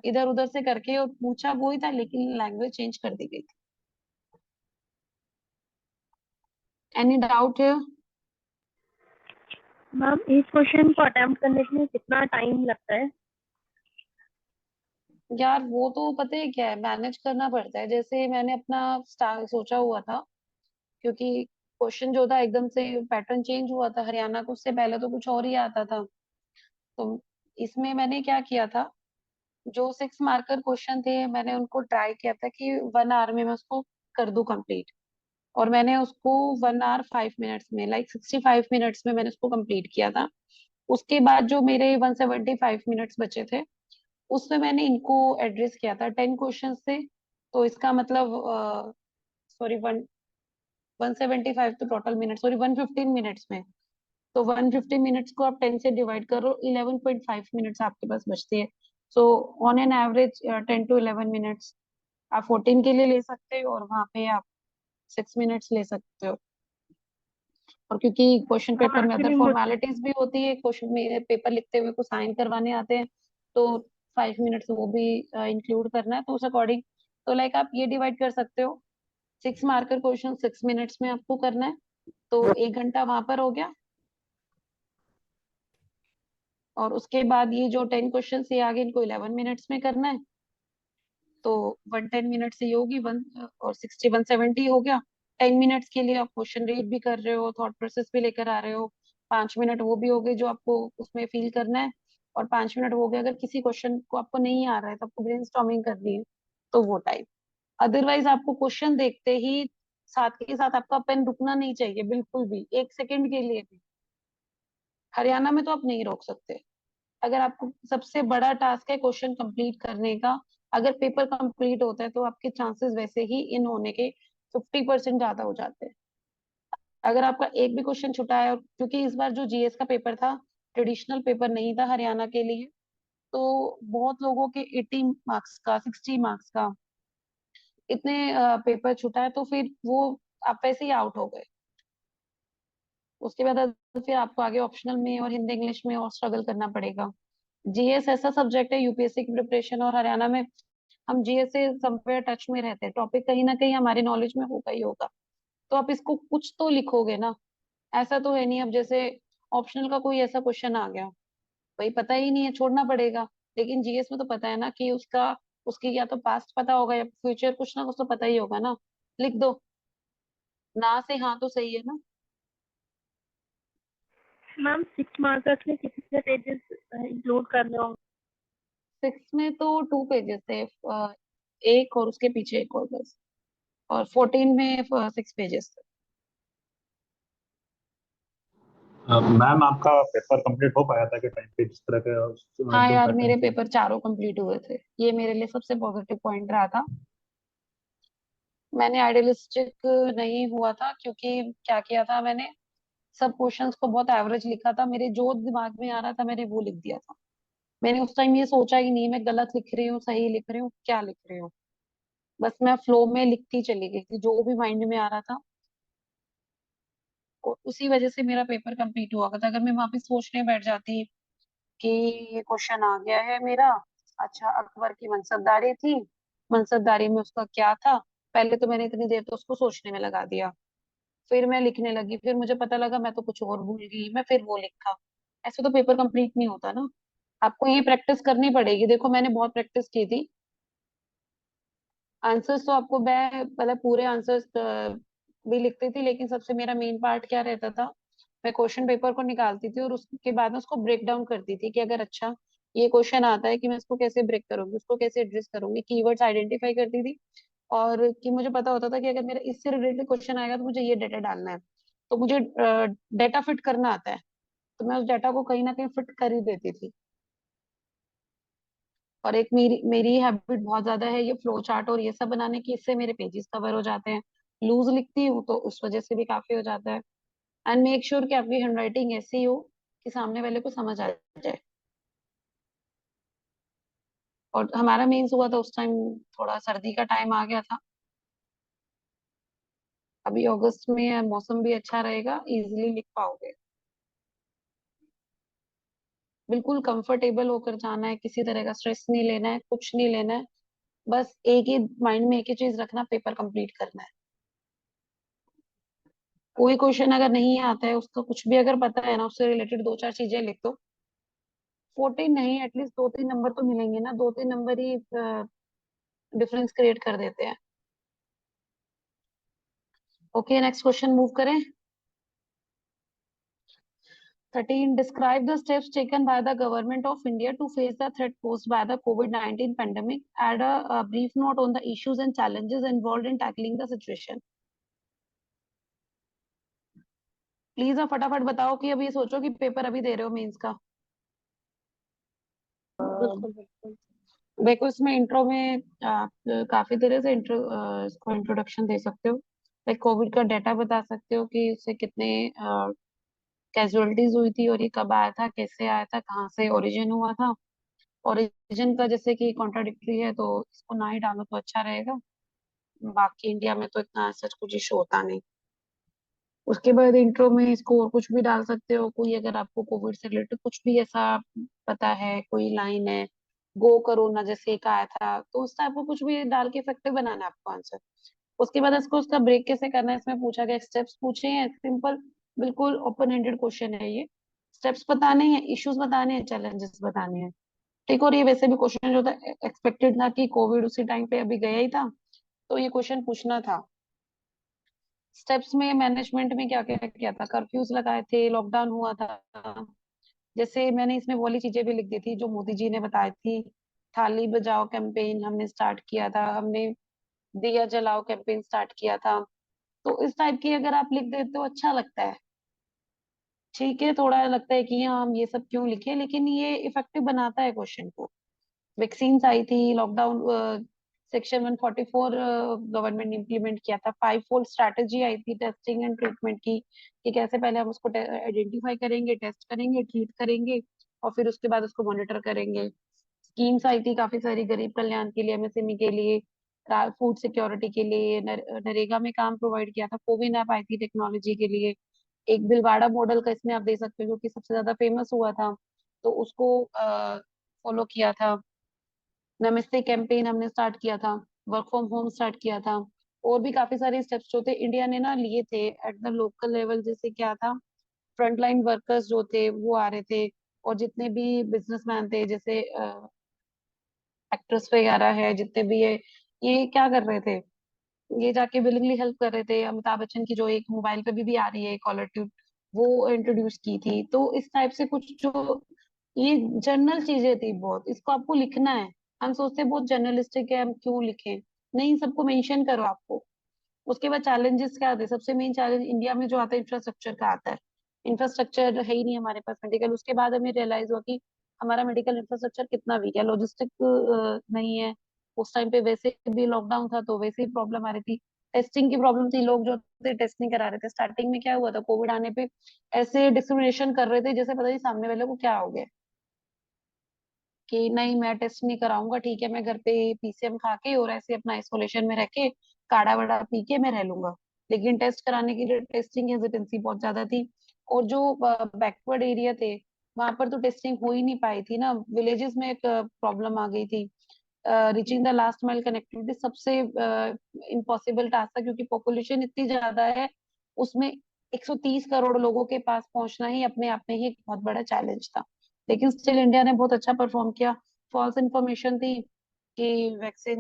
इधर उधर से करके और पूछा वही था, लेकिन लैंग्वेज चेंज कर दी गई थी। एनी डाउट है? मैम इस क्वेश्चन को अटेम्प्ट करने के लिए कितना टाइम लगता है? यार वो तो पता है क्या है, मैनेज करना पड़ता है। जैसे मैंने अपना सोचा हुआ था, क्योंकि क्वेश्चन जो था एकदम से पैटर्न चेंज हुआ था हरियाणा को, उससे पहले तो कुछ और ही आता था। तो इसमें मैंने क्या किया था, जो 6 मार्कर क्वेश्चन थे मैंने उनको ट्राई किया था कि 1 आवर में मैं उसको कर दूं कंप्लीट। और मैंने उसको 1 आवर 5 मिनट्स में, लाइक 65 मिनट्स में मैंने उसको कंप्लीट किया था। उसके बाद जो मेरे 175 मिनट्स बचे थे, उसमें मैंने इनको एड्रेस किया था 10 क्वेश्चन से। तो इसका मतलब सॉरी, 175 तो टोटल मिनट, सॉरी 115 मिनट्स में। तो 150 मिनट्स को आप 10 से डिवाइड करो, 11.5 मिनट्स आपके पास बचती है। So on an average 10 to 11 minutes आप 14 के लिए ले सकते हो, और वहां पे आप 6 मिनट्स ले सकते हो। और क्योंकि क्वेश्चन मैम पेपर में अदर एक्चुअली मुझे फॉर्मेलिटीज भी होती है, क्वेश्चन में पेपर लिखते हुए को साइन करवाने आते हैं, तो 5 मिनट्स वो भी इंक्लूड करना है, तो उस अकॉर्डिंग तो लाइक आप ये डिवाइड कर सकते हो। 6 मार्कर क्वेश्चन 6 मिनट्स में आपको करना है, तो 1 घंटा वहां पर हो गया। और उसके बाद ये जो 10 क्वेश्चन ये आगे, इनको 11 मिनट्स में करना है। तो 110 मिनट से ये होगी वन, और 170 हो गया। 10 मिनट्स के लिए आप क्वेश्चन रीड भी कर रहे हो, थॉट प्रोसेस भी लेकर आ रहे हो। 5 मिनट वो भी हो गए जो आपको उसमें फील करना है। और 5 मिनट हो गए अगर किसी क्वेश्चन को आपको नहीं आ रहा है, तो आपको ब्रेनस्टॉर्मिंग करनी है, तो वो टाइम। अदरवाइज आपको क्वेश्चन देखते ही साथ के साथ आपका पेन रुकना नहीं चाहिए, बिल्कुल भी 1 सेकंड के लिए भी। हरियाणा में तो आप नहीं रोक सकते। अगर आपको सबसे बड़ा टास्क है क्वेश्चन कंप्लीट करने का, अगर पेपर कंप्लीट होता है तो आपके चांसेस वैसे ही इन होने के 50% ज्यादा हो जाते हैं। अगर आपका एक भी क्वेश्चन छुटा है, और क्योंकि इस बार जो जीएस का पेपर था, ट्रेडिशनल पेपर नहीं था हरियाणा के लिए, तो बहुत लोगों के 80 मार्क्स का, 60 मार्क्स का, इतने पेपर छुटा है, तो फिर वो आप वैसे ही आउट हो गए। उसके बाद फिर आपको आगे ऑप्शनल में और हिंदी इंग्लिश में और स्ट्रगल करना पड़ेगा। जीएस ऐसा सब्जेक्ट है यूपीएससी की प्रिपरेशन, और हरियाणा में हम जीएस से समवेयर टच में रहते हैं, टॉपिक कहीं ना कहीं हमारी नॉलेज में होगा ही होगा। तो आप इसको कुछ तो लिखोगे ना। ऐसा तो है नहीं अब जैसे ऑप्शनल का कोई ऐसा क्वेश्चन आ गया, भाई पता ही नहीं है, छोड़ना पड़ेगा। लेकिन जीएस में तो पता है ना कि उसका, उसकी या तो पास्ट पता होगा या फ्यूचर, कुछ ना कुछ तो पता ही होगा ना। लिख दो, ना से हाँ तो सही है ना। मैम 6 मार्कर्स में कितने पेजेस इंक्लूड करने होंगे? 6 में तो 2 पेजेस थे, एक और उसके पीछे एक और बस। और 14 में 6 पेजेस थे। मैम आपका पेपर कंप्लीट हो पाया था कि टाइम पे जिस तरह का हाँ जो यार, पैटर्न मेरे थे? पेपर चारों कंप्लीट हुए थे, ये मेरे लिए सबसे पॉजिटिव पॉइंट रहा था। मैंने आइडियलिस्टिक नहीं हुआ था, क्योंकि क्या किया था मैंने, सब क्वेश्चंस को बहुत एवरेज लिखा था, मेरे जो दिमाग में आ रहा था मैंने वो लिख दिया था। मैंने उस टाइम ये सोचा ही नहीं मैं गलत लिख रही हूँ, सही लिख रही हूँ, क्या लिख रही हूँ। बस मैं फ्लो में लिखती चली गई थी जो भी माइंड में आ रहा था, और उसी वजह से मेरा पेपर कंप्लीट हुआ था। अगर मैं वहां पे सोचने बैठ जाती कि ये क्वेश्चन आ गया है मेरा, अच्छा अकबर की मनसबदारी थी, मनसबदारी में उसका क्या था, पहले तो मैंने इतनी देर तो उसको सोचने में लगा दिया, फिर मैं लिखने लगी, फिर मुझे पता लगा मैं तो कुछ और भूल गई, मैं फिर वो लिखा। ऐसे तो पेपर कंप्लीट नहीं होता ना। आपको ये प्रैक्टिस करनी पड़ेगी, देखो मैंने बहुत प्रैक्टिस की थी। आंसर्स तो आपको मैं मतलब पूरे आंसर्स भी लिखती थी, लेकिन सबसे मेरा मेन पार्ट क्या रहता था, मैं क्वेश्चन पेपर को निकालती थी और उसके बाद में उसको ब्रेक डाउन करती थी कि अगर अच्छा ये क्वेश्चन आता है कि मैं इसको कैसे ब्रेक करूंगी, उसको कैसे एड्रेस करूंगी, कीवर्ड्स आइडेंटिफाई करती थी। और कि मुझे पता होता था कि अगर मेरा इससे रिलेटेड क्वेश्चन आएगा तो मुझे ये डाटा डालना है, तो मुझे डाटा फिट करना आता है, तो मैं उस डाटा को कहीं ना कहीं फिट कर ही देती थी। और एक मेरी हैबिट बहुत ज्यादा है ये फ्लो चार्ट और ये सब बनाने की, इससे मेरे पेजेस कवर हो जाते हैं। लूज लिखती हूँ तो उस वजह से भी काफी हो जाता है। एंड मेक श्योर कि आपकी हैंडराइटिंग ऐसी हो कि सामने वाले को समझ आ जाए। और हमारा मेंस हुआ था उस टाइम, थोड़ा सर्दी का टाइम आ गया था। अभी अगस्त में है, मौसम भी अच्छा रहेगा, इजीली लिख पाओगे। बिल्कुल कंफर्टेबल होकर जाना है, किसी तरह का स्ट्रेस नहीं लेना है, कुछ नहीं लेना है। बस एक ही माइंड में एक ही चीज रखना, पेपर कंप्लीट करना है। कोई क्वेश्चन अगर नहीं आता है, उसका कुछ भी अगर पता है ना, उससे रिलेटेड दो चार चीजें लिख दो। 14 नहीं, एटलीस्ट 2-3 नंबर तो मिलेंगे ना, 2-3 नंबर ही डिफरेंस क्रिएट कर देते हैं। ओके, नेक्स्ट क्वेश्चन मूव करें। 13, describe the steps taken by the government of India to face the threat posed by the COVID-19 pandemic. Add a brief note on the issues and challenges involved in tackling the situation. Please आप फटाफट बताओ कि अभी सोचो कि paper अभी दे रहे हो मेंस का। बिल्कुल बिल्कुल। देखो, इसमें इंट्रो में आप काफी तरह से इसको इंट्रोडक्शन दे सकते हो। लाइक कोविड का डाटा बता सकते हो कि इससे कितने कैजुअलिटीज हुई थी और ये कब आया था, कैसे आया था, कहाँ से ओरिजिन हुआ था। ओरिजिन का जैसे कि कॉन्ट्राडिक्टरी है तो इसको ना ही डालो तो अच्छा रहेगा। बाकी इंडिया में तो इतना सच कुछ इशू होता नहीं। उसके बाद इंट्रो में इसको और कुछ भी डाल सकते हो, कोई अगर आपको कोविड से रिलेटेड कुछ भी ऐसा पता है, कोई लाइन है, गो कोरोना जैसे एक आया था, तो उस टाइप को कुछ भी डाल के इफेक्टिव बनाना है आपको आंसर। उसके बाद इसको उसका ब्रेक कैसे करना है, इसमें पूछा गया, स्टेप्स पूछे हैं, सिंपल, बिल्कुल ओपन एंडेड क्वेश्चन है ये। स्टेप्स बताने हैं, इश्यूज बताने हैं, चैलेंजेस बताने हैं। ठीक। और ये वैसे भी क्वेश्चन जो था एक्सपेक्टेड था कि कोविड उसी टाइम पे अभी गया ही था, तो ये क्वेश्चन पूछना था। स्टेप्स में मैनेजमेंट में क्या क्या किया था, कर्फ्यूज लगाए थे, लॉकडाउन हुआ था। जैसे मैंने इसमें वो वाली चीजें भी लिख दी थी जो मोदी जी ने बताई थी। थाली बजाओ कैंपेन हमने स्टार्ट किया था, हमने दिया जलाओ कैंपेन स्टार्ट किया था। तो इस टाइप की अगर आप लिख देते हो अच्छा लगता है। ठीक है, थोड़ा लगता है कि हाँ हम ये सब क्यों लिखे, लेकिन ये इफेक्टिव बनाता है क्वेश्चन को। वैक्सीन आई थी, लॉकडाउन, सेक्शन 144 गवर्नमेंट ने इम्प्लीमेंट किया था, 5-fold स्ट्रैटेजी आई थी टेस्टिंग एंड ट्रीटमेंट की, कि कैसे पहले हम उसको आइडेंटिफाई करेंगे, टेस्ट करेंगे, ट्रीट करेंगे, और फिर उसके बाद उसको मॉनिटर करेंगे। स्कीम्स आई थी काफी सारी, गरीब कल्याण के लिए, एमएसएमई के लिए, फूड सिक्योरिटी के लिए, नरेगा में काम प्रोवाइड किया था, कोविन ऐप आई थी टेक्नोलॉजी के लिए। एक बिलवाड़ा मॉडल का इसमें आप दे सकते हो, जो कि सबसे ज्यादा फेमस हुआ था, तो उसको फॉलो किया था। नमस्ते कैंपेन हमने स्टार्ट किया था, वर्क फ्रॉम होम स्टार्ट किया था। और भी काफी सारे स्टेप्स जो थे इंडिया ने ना लिए थे एट द लोकल लेवल। जैसे क्या था, फ्रंटलाइन वर्कर्स जो थे वो आ रहे थे, और जितने भी बिजनेसमैन थे, जैसे एक्ट्रेस वगैरह है, जितने भी ये क्या कर रहे थे, ये जाके विलिंगली हेल्प कर रहे थे। अमिताभ बच्चन की जो एक मोबाइल पे भी आ रही है कॉलर ट्यून, वो इंट्रोड्यूस की थी। तो इस टाइप से कुछ जो ये जनरल चीजें थी बहुत, इसको आपको लिखना है। हम सोचते हैं बहुत जर्नलिस्टिक है, हम क्यों लिखें, नहीं, सबको मेंशन करो आपको। उसके बाद चैलेंजेस क्या आते हैं, सबसे मेन चैलेंज इंडिया में जो आता है इंफ्रास्ट्रक्चर का आता है। इंफ्रास्ट्रक्चर है ही नहीं हमारे पास मेडिकल। उसके बाद हमें रियलाइज हुआ कि हमारा मेडिकल इंफ्रास्ट्रक्चर कितना वीक है, लॉजिस्टिक नहीं है। उस टाइम पे वैसे भी लॉकडाउन था तो वैसे ही प्रॉब्लम आ रही थी, टेस्टिंग की प्रॉब्लम थी, लोग जो थे टेस्ट नहीं करा रहे थे। स्टार्टिंग में क्या हुआ था, कोविड आने पे ऐसे डिस्क्रिमिनेशन कर रहे थे जैसे पता नहीं सामने वाले को क्या हो गया, कि नहीं मैं टेस्ट नहीं कराऊंगा, ठीक है मैं घर पे पीसीएम खा के और ऐसे अपना आइसोलेशन में रह के काढ़ा वाड़ा पी के मैं रह लूंगा। लेकिन टेस्ट कराने की टेस्टिंग हेजिटेंसी बहुत ज्यादा थी। और जो बैकवर्ड एरिया थे वहां पर तो टेस्टिंग हो ही नहीं पाई थी ना। विलेजेस में एक प्रॉब्लम आ गई थी। Reaching the last mile connectivity सबसे इम्पॉसिबल टास्क था, क्योंकि पॉपुलेशन इतनी ज्यादा है, उसमें 130 करोड़ लोगों के पास पहुंचना ही अपने आप में ही एक बहुत बड़ा चैलेंज था। लेकिन स्टिल इंडिया ने बहुत अच्छा परफॉर्म किया। फॉल्स इन्फॉर्मेशन थी कि वैक्सीन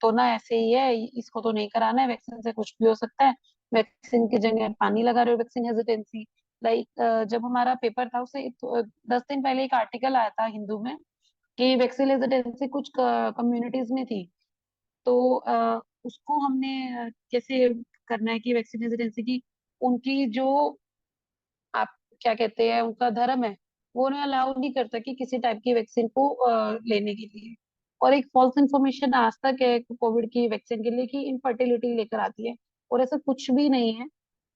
तो ना ऐसे ही है, इसको तो नहीं कराना है, वैक्सीन से कुछ भी हो सकता है, वैक्सीन की जगह पानी लगा रहे हो, वैक्सीन हेजिटेंसी। लाइक जब हमारा पेपर था उससे 10 दिन पहले एक आर्टिकल आया था हिंदू में कि वैक्सीन हेजिटेंसी कुछ कम्युनिटीज में थी। तो उसको हमने कैसे करना है कि वैक्सीन हेजिटेंसी की, उनकी जो आप क्या कहते हैं उनका धर्म है, वो उन्हें अलाउ नहीं करता कि किसी टाइप की वैक्सीन को लेने के लिए। और एक फॉल्स इन्फॉर्मेशन आज तक है कोविड की वैक्सीन के लिए कि इनफर्टिलिटी लेकर आती है, और ऐसा कुछ भी नहीं है।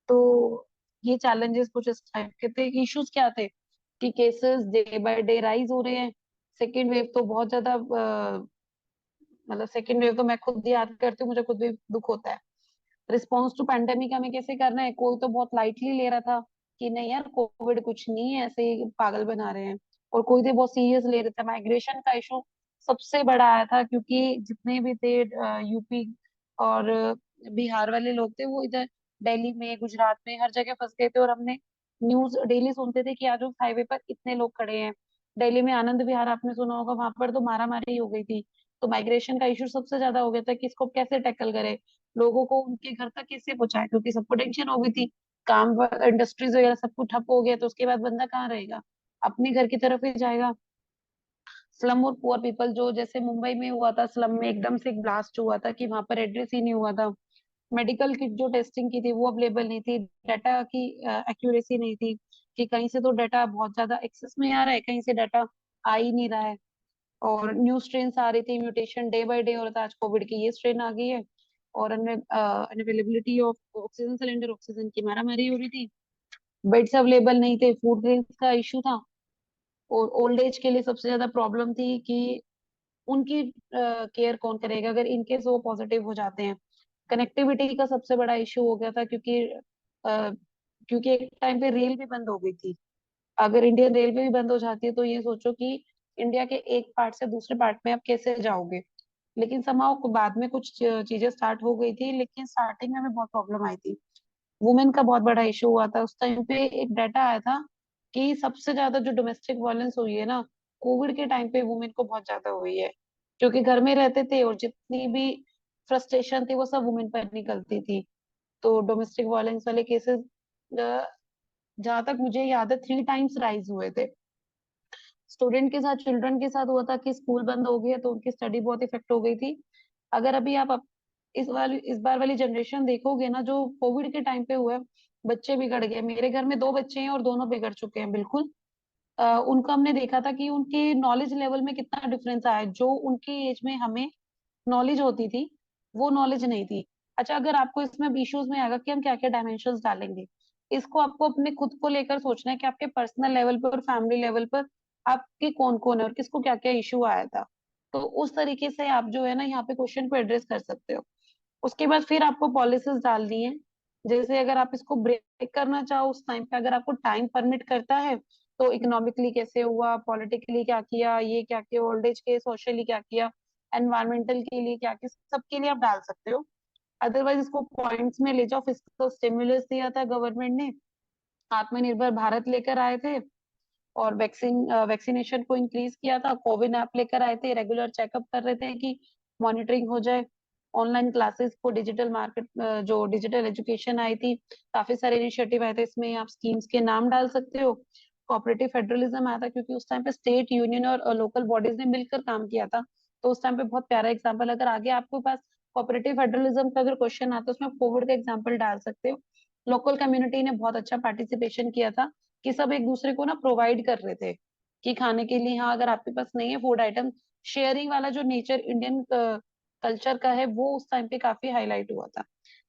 तो ये चैलेंजेस कुछ इस टाइप के थे। इश्यूज क्या थे कि cases day by day rise हो रहे हैं। सेकेंड वेव तो बहुत ज्यादा मतलब सेकेंड वेव तो मैं खुद याद करती हूँ, मुझे खुद भी दुख होता है। रिस्पॉन्स टू पैंडेमिक हमें कैसे करना है, कोई तो बहुत लाइटली ले रहा था कि नहीं यार कोविड कुछ नहीं है, ऐसे ही पागल बना रहे हैं, और कोई तो बहुत सीरियस ले रहे थे। माइग्रेशन का इशू सबसे बड़ा आया था, क्योंकि जितने भी थे यूपी और बिहार वाले लोग थे, वो इधर दिल्ली में गुजरात में हर जगह फंस गए थे, और हमने न्यूज डेली सुनते थे कि आज उस हाईवे पर इतने लोग खड़े हैं। दिल्ली में आनंद विहार आपने सुना होगा, वहां पर तो मारा मारी हो गई थी। तो माइग्रेशन का इशू सबसे ज्यादा हो गया था कि इसको कैसे टैकल करें, लोगों को उनके घर तक कैसे पहुंचाए, क्योंकि सबको टेंशन हो गई थी। काम इंडस्ट्रीज वगैरह सब कुछ ठप हो गया, तो उसके बाद बंदा कहाँ रहेगा, अपने घर की तरफ ही जाएगा। स्लम और पुअर पीपल, जो जैसे मुंबई में हुआ था, स्लम में एकदम से एक ब्लास्ट हुआ था कि वहां पर एड्रेस ही नहीं हुआ था। मेडिकल किट जो टेस्टिंग की थी वो अवेलेबल नहीं थी, डाटा की एक्यूरेसी नहीं थी, कि कहीं से तो डाटा बहुत ज्यादा एक्सेस में आ रहा है, कहीं से डाटा आ ही नहीं रहा है। और न्यू स्ट्रेन आ रही थी, म्यूटेशन डे बाय डे हो रहा था। आज कोविड की ये स्ट्रेन आ गई है, और unavailability of oxygen cylinder, oxygen की मारामारी हो रही थी। बेड्स अवेलेबल नहीं थे, फूड ग्रेन्स का इशू था। और ओल्ड एज के लिए सबसे ज्यादा प्रॉब्लम थी कि उनकी केयर कौन करेगा अगर इनकेस वो पॉजिटिव हो जाते हैं। कनेक्टिविटी का सबसे बड़ा इशू हो गया था, क्योंकि एक टाइम पे रेल भी बंद हो गई थी। अगर इंडियन रेलवे भी बंद हो जाती है तो ये सोचो कि इंडिया के एक पार्ट से दूसरे पार्ट में आप कैसे जाओगे। लेकिन समाव बाद में कुछ चीजें स्टार्ट हो गई थी, लेकिन स्टार्टिंग में हमें बहुत प्रॉब्लम आई थी। वुमेन का बहुत बड़ा इशू हुआ था उस टाइम पे। एक डाटा आया था कि सबसे ज्यादा जो डोमेस्टिक वायलेंस हुई है ना, कोविड के टाइम पे वुमेन को बहुत ज्यादा हुई है, क्योंकि घर में रहते थे और जितनी भी फ्रस्ट्रेशन थी वो सब वुमेन पर निकलती थी। तो डोमेस्टिक वायलेंस वाले केसेस जहां तक मुझे याद है 3 टाइम्स राइज हुए थे। स्टूडेंट के साथ, चिल्ड्रन के साथ हुआ था कि स्कूल बंद हो गए तो उनकी स्टडी बहुत इफेक्ट हो गई थी। अगर अभी आप इस बार वाली जनरेशन देखोगे ना, जो कोविड के टाइम पे हुआ है, बच्चे बिगड़ गए। मेरे घर में 2 बच्चे हैं और दोनों बिगड़ चुके हैं बिल्कुल। उनका हमने देखा था कि उनके नॉलेज लेवल में कितना डिफरेंस आया है। जो उनकी एज में हमें नॉलेज होती थी, वो नॉलेज नहीं थी। अच्छा, अगर आपको इसमें इश्यूज में आएगा कि हम क्या क्या डायमेंशंस डालेंगे, इसको आपको अपने खुद को लेकर सोचना है कि आपके पर्सनल लेवल पर और फैमिली लेवल पर आपके कौन कौन है और किसको क्या क्या इशू आया था। तो उस तरीके से आप जो है ना यहाँ पे क्वेश्चन को एड्रेस कर सकते हो। उसके बाद फिर आपको पॉलिसीज डालनी है। जैसे अगर आप इसको ब्रेक करना चाहो उस टाइम पे, अगर आपको टाइम परमिट करता है, तो इकोनॉमिकली कैसे हुआ, पॉलिटिकली क्या किया, ये क्या किया, ओल्ड एज के सोशली क्या किया, एनवायरमेंटल के लिए क्या किया, सबके लिए आप डाल सकते हो। अदरवाइज इसको पॉइंट्स में ले जाओ। फिजिकल स्टिमुलस दिया था गवर्नमेंट ने, आत्मनिर्भर भारत लेकर आए थे, और वैक्सीनेशन को इंक्रीज किया था, कोविन ऐप लेकर आए थे, रेगुलर चेकअप कर रहे थे कि मॉनिटरिंग हो जाए। ऑनलाइन क्लासेस को डिजिटल मार्केट, जो डिजिटल एजुकेशन आई थी, काफी सारे इनिशिएटिव आए थे, इसमें आप स्कीम्स के नाम डाल सकते हो। कोऑपरेटिव फेडरलिज्म आया था, क्योंकि उस टाइम पे स्टेट, यूनियन और लोकल बॉडीज ने मिलकर काम किया था। तो उस टाइम पे बहुत प्यारा एग्जाम्पल, अगर आगे आपके पास कोऑपरेटिव फेडरलिज्म का अगर क्वेश्चन आता है, उसमें कोविड का एग्जाम्पल डाल सकते हो। लोकल कम्युनिटी ने बहुत अच्छा पार्टिसिपेशन किया था, कि सब एक दूसरे को ना प्रोवाइड कर रहे थे कि खाने के लिए, हाँ अगर आपके पास नहीं है फूड आइटम, शेयरिंग वाला जो नेचर इंडियन कल्चर का है, वो उस टाइम पे काफी हाईलाइट हुआ था।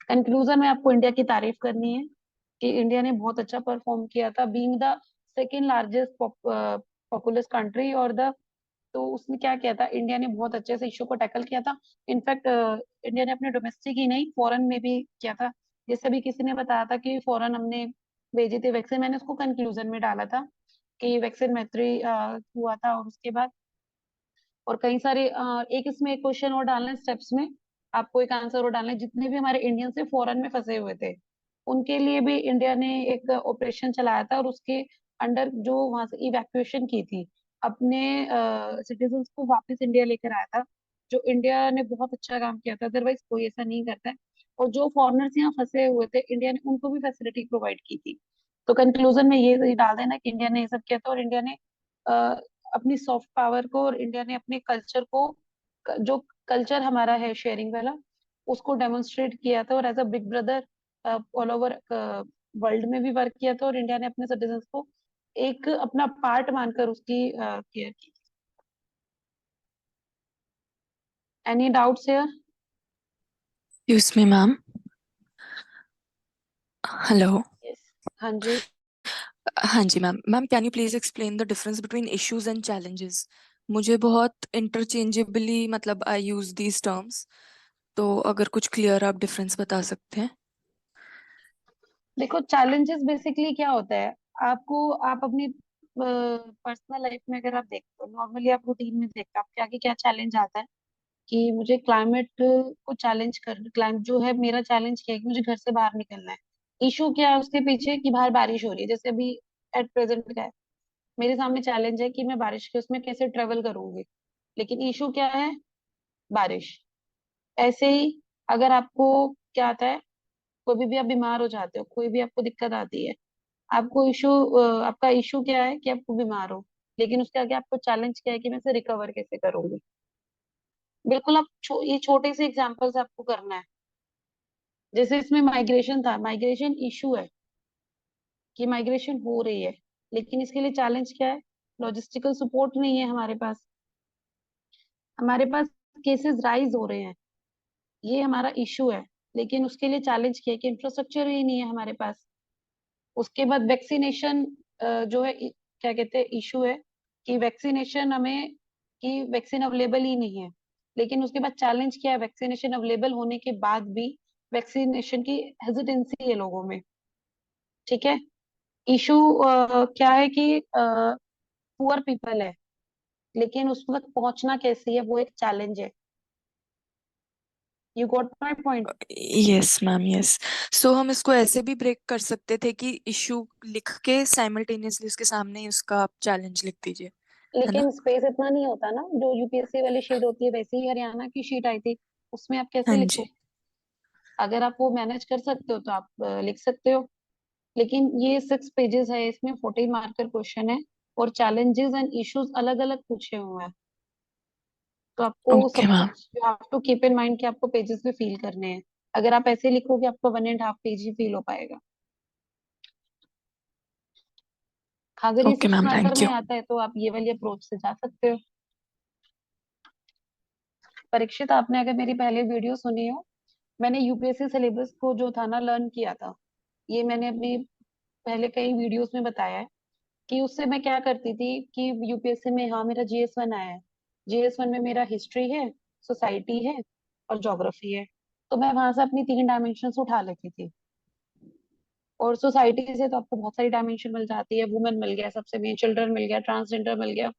कंक्लूजन में आपको इंडिया की तारीफ करनी है कि इंडिया ने बहुत अच्छा परफॉर्म किया था, being the second largest populace country, और द तो उसने क्या किया था, इंडिया ने बहुत अच्छे से इशू को टैकल किया था। इनफैक्ट इंडिया ने अपने डोमेस्टिक ही नहीं, फॉरेन में भी किया था। जैसे भी किसी ने बताया था कि फॉरेन हमने भेजी थी वैक्सीन, मैंने उसको कंक्लूजन में डाला था कि वैक्सीन मैत्री हुआ था। और उसके बाद और कई सारे एक इसमें एक क्वेश्चन और डालना है स्टेप्स में, आपको एक आंसर और डालना है। जितने भी हमारे इंडियन से फॉरेन में फंसे हुए थे, उनके लिए भी इंडिया ने एक ऑपरेशन चलाया था, और उसके अंडर जो वहां से इवैक्यूएशन की थी, अपने सिटीजन्स को वापस इंडिया लेकर आया था, जो इंडिया ने बहुत अच्छा काम किया था। अदरवाइज कोई ऐसा नहीं करता है। और जो फॉरेनर्स यहाँ फंसे हुए थे, इंडिया ने उनको भी फैसिलिटी प्रोवाइड की थी। तो कंक्लूजन में ये डाल देना कि इंडिया ने ये सब किया था, और इंडिया ने अपनी सॉफ्ट पावर को, और इंडिया ने अपने कल्चर को, जो कल्चर हमारा है शेयरिंग वाला, उसको डेमोन्स्ट्रेट किया था, और as a big brother all over world में भी वर्क किया था, और इंडिया ने अपने सिटीजन्स को एक अपना पार्ट मानकर उसकी केयर की। Any doubts here? Excuse me, ma'am. Hello. Yes. हाँ जी. हाँ जी ma'am. Ma'am, can you please explain the difference between issues and challenges? मुझे बहुत इंटरचेंजेबली मतलब आई यूज दीज टर्म्स, तो अगर कुछ क्लियर आप डिफरेंस बता सकते हैं. देखो, चैलेंजेस बेसिकली क्या होता है, आपको आप अपनी पर्सनल लाइफ में अगर आप देखते हो, नॉर्मली आप रूटीन में देखते हो आपके आगे क्या चैलेंज आता है कि मुझे क्लाइमेट को चैलेंज कर, क्लाइमेट जो है मेरा चैलेंज क्या है कि मुझे घर से बाहर निकलना है. इशू क्या है उसके पीछे कि बाहर बारिश हो रही है, जैसे अभी एट प्रेजेंट क्या है, मेरे सामने चैलेंज है कि मैं बारिश के उसमें कैसे ट्रेवल करूंगी, लेकिन इशू क्या है, बारिश. ऐसे ही अगर आपको क्या आता है, कभी भी आप बीमार हो जाते हो, कोई भी आपको दिक्कत आती है, आपको इशू, आपका इशू क्या है कि आपको बीमार हो, लेकिन उसके आगे आपको चैलेंज क्या है कि मैं इसे रिकवर कैसे करूंगी. बिल्कुल आप ये छोटे से एग्जांपल्स आपको करना है. जैसे इसमें माइग्रेशन था, माइग्रेशन इशू है कि माइग्रेशन हो रही है, लेकिन इसके लिए चैलेंज क्या है, लॉजिस्टिकल सपोर्ट नहीं है हमारे पास. हमारे पास केसेस राइज हो रहे हैं, ये हमारा इशू है, लेकिन उसके लिए चैलेंज क्या है कि इंफ्रास्ट्रक्चर ही नहीं है हमारे पास. उसके बाद वैक्सीनेशन जो है क्या कहते हैं, इशू है कि वैक्सीनेशन हमें, कि वैक्सीन अवेलेबल ही नहीं है, लेकिन उसके बाद चैलेंज क्या है, वैक्सीनेशन अवेलेबल होने के बाद भी वैक्सीनेशन की हेजिटेंसी है लोगों में. ठीक है. इशू क्या है कि पुअर पीपल है, लेकिन उस तक पहुंचना कैसे है वो एक चैलेंज है. You got my point. Yes ma'am, yes. So हम इसको ऐसे भी ब्रेक कर सकते थे कि इशू लिख के साइमल्टेनियसली उसके सामने ही उसका आप चैलेंज लिख दीजिए, है ना? लेकिन स्पेस इतना नहीं होता ना, जो यूपीएससी वाली शीट होती है वैसे ही हरियाणा की शीट आई थी, उसमें आप कैसे हाँ लिखो. जी. अगर आप वो मैनेज कर सकते हो तो आप लिख सकते हो, लेकिन ये 6 पेजेस है, इसमें 40 मार्कर क्वेश्चन है, और चैलेंजेस एंड इश्यूज अलग अलग पूछे हुए हैं. तो आपको ओके सब मैम. कुछ you have to keep in mind कि आपको पेजेस भी फिल करने हैं. अगर आप ऐसे लिखोगे आपको 1.5 पेज ही फिल हो पाएगा. अगर ये ओके 6 मैम, मार्कर थैंक में यू. आता है तो आप ये वाली अप्रोच से जा सकते हो. परीक्षित, आपने अगर मेरी पहले वीडियो सुनी हो, मैंने यूपीएससी सिलेबस को जो था ना लर्न किया था, ये मैंने अपनी पहले कई वीडियोस में बताया है कि उससे मैं क्या करती थी कि यूपीएससी में, हाँ मेरा जीएस 1 आया है, जीएस 1 में मेरा हिस्ट्री है, सोसाइटी है और ज्योग्राफी है, तो मैं वहां से अपनी 3 डायमेंशन उठा लेती थी. और सोसाइटी से तो आपको बहुत सारी डायमेंशन मिल जाती है, वुमेन मिल गया सबसे मेन, चिल्ड्रन मिल गया, ट्रांसजेंडर मिल गया,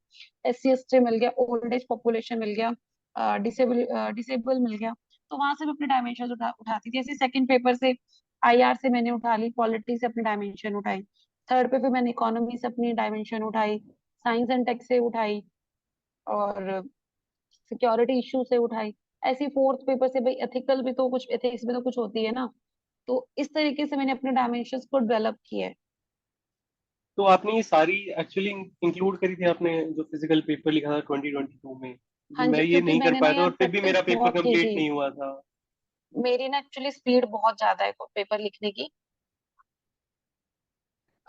SC ST मिल गया, ओल्ड एज पॉपुलेशन मिल गया, डिसेबल मिल गया. तो वहां से मैं अपने डायमेंशन उठाती थी. ऐसे सेकंड पेपर से IR से मैंने उठा ली, पॉलिटी से अपनी डायमेंशन उठाई, थर्ड पे फिर मैंने इकोनॉमी से अपनी डायमेंशन उठाई, साइंस एंड टेक से उठाई, और सिक्योरिटी इशू से उठाई. ऐसी फोर्थ पेपर से भाई एथिकल भी तो कुछ, एथिक्स भी तो कुछ होती है ना. तो इस तरीके से मैंने अपने डायमेंशंस को डेवलप किया है. तो आपने ये सारी एक्चुअली इंक्लूड करी थी आपने जो फिजिकल पेपर लिखा था 2022 में? हाँ मैं जी, ये क्योंकि नहीं कर मैंने ना पाया था यार और फिर भी प्रैक्टिस मेरा पेपर बहुत की कंप्लीट थी. नहीं हुआ था। मेरी ना एक्चुअली स्पीड बहुत ज्यादा है पेपर लिखने की.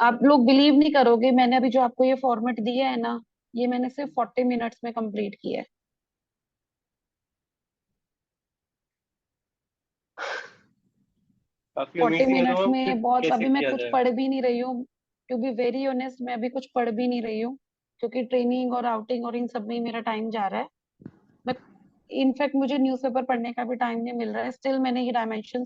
आप लोग बिलीव नहीं करोगे, मैंने अभी जो आपको ये फॉर्मेट दिया है ना, ये मैंने सिर्फ 40 मिनट्स में कंप्लीट किया है. काफी 40 अमेजिंग है। तो मिनट्स मैम फिर में बहुत. कैसे अभी मैं किया कुछ जाए? पढ़ भी नहीं रही हूँ, टू बी वेरी ऑनेस्ट, मैं अभी कुछ पढ़ भी नहीं रही हूँ, क्योंकि ट्रेनिंग और आउटिंग और इन सब में ही मेरा टाइम जा रहा है. मैं, इनफैक्ट मुझे न्यूज़पेपर पढ़ने का भी टाइम नहीं मिल रहा है. स्टिल मैंने ये डायमेंशन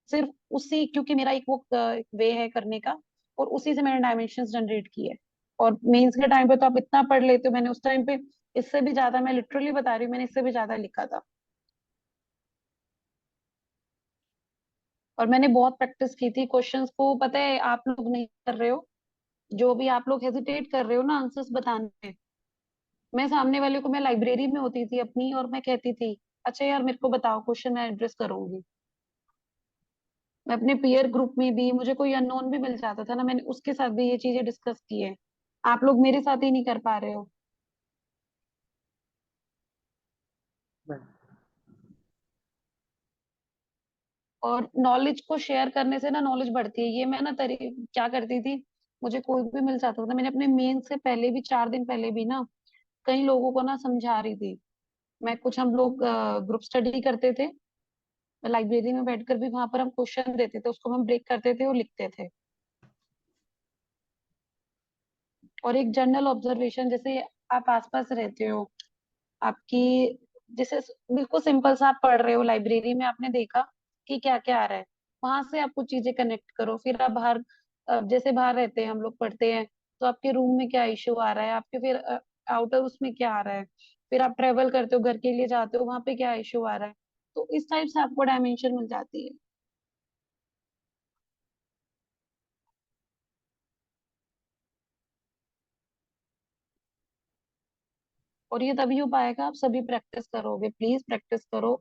सिर्फ उसी, क्योंकि मेरा एक वो वे है करने का, और उसी से मैंने डायमेंशंस जनरेट किए. और मेंस के टाइम पे तो आप इतना पढ़ लेते हो, मैंने उस टाइम पे इससे भी ज्यादा, मैं लिटरली बता रही हूँ, मैंने इससे भी ज्यादा लिखा था. और मैंने बहुत प्रैक्टिस की थी क्वेश्चंस को. पता है आप लोग नहीं कर रहे हो, जो भी आप लोग हेजिटेट कर रहे हो ना आंसर्स बताने में, मैं सामने वाले को, मैं लाइब्रेरी में होती थी अपनी और मैं कहती थी अच्छा यार मेरे को बताओ क्वेश्चन, मैं एड्रेस करूंगी. मैं अपने पीयर ग्रुप में भी, मुझे कोई अननोन भी मिल जाता था ना, मैंने उसके साथ भी ये चीजें डिस्कस की है. आप लोग मेरे साथ ही नहीं कर पा रहे हो. और नॉलेज को शेयर करने से ना नॉलेज बढ़ती है. ये मैं ना क्या करती थी, मुझे कोई भी मिल जाता था, मैंने अपने मेन से पहले भी 4 दिन पहले भी ना कई लोगों को ना समझा रही थी कुछ हम लोग ग्रुप स्टडी करते थे, लाइब्रेरी में बैठकर भी वहां पर हम क्वेश्चन देते थे, उसको हम ब्रेक करते थे और लिखते थे। और एक जनरल ऑब्जर्वेशन, जैसे आप आसपास रहते हो, आपकी जैसे बिल्कुल सिंपल सा आप पढ़ रहे हो लाइब्रेरी में, आपने देखा कि क्या क्या आ रहा है, वहां से आप कुछ चीजें कनेक्ट करो। फिर आप बाहर, जैसे बाहर रहते हैं हम लोग, पढ़ते हैं, तो आपके रूम में क्या इश्यू आ रहा है, आपके फिर आउटर उसमें क्या आ रहा है, फिर आप ट्रेवल करते हो, घर के लिए जाते हो, वहां पे क्या इश्यू आ रहा है, तो इस टाइप से आपको डायमेंशन मिल जाती है। और ये तभी हो पाएगा, आप सभी प्रैक्टिस करोगे, प्लीज प्रैक्टिस करो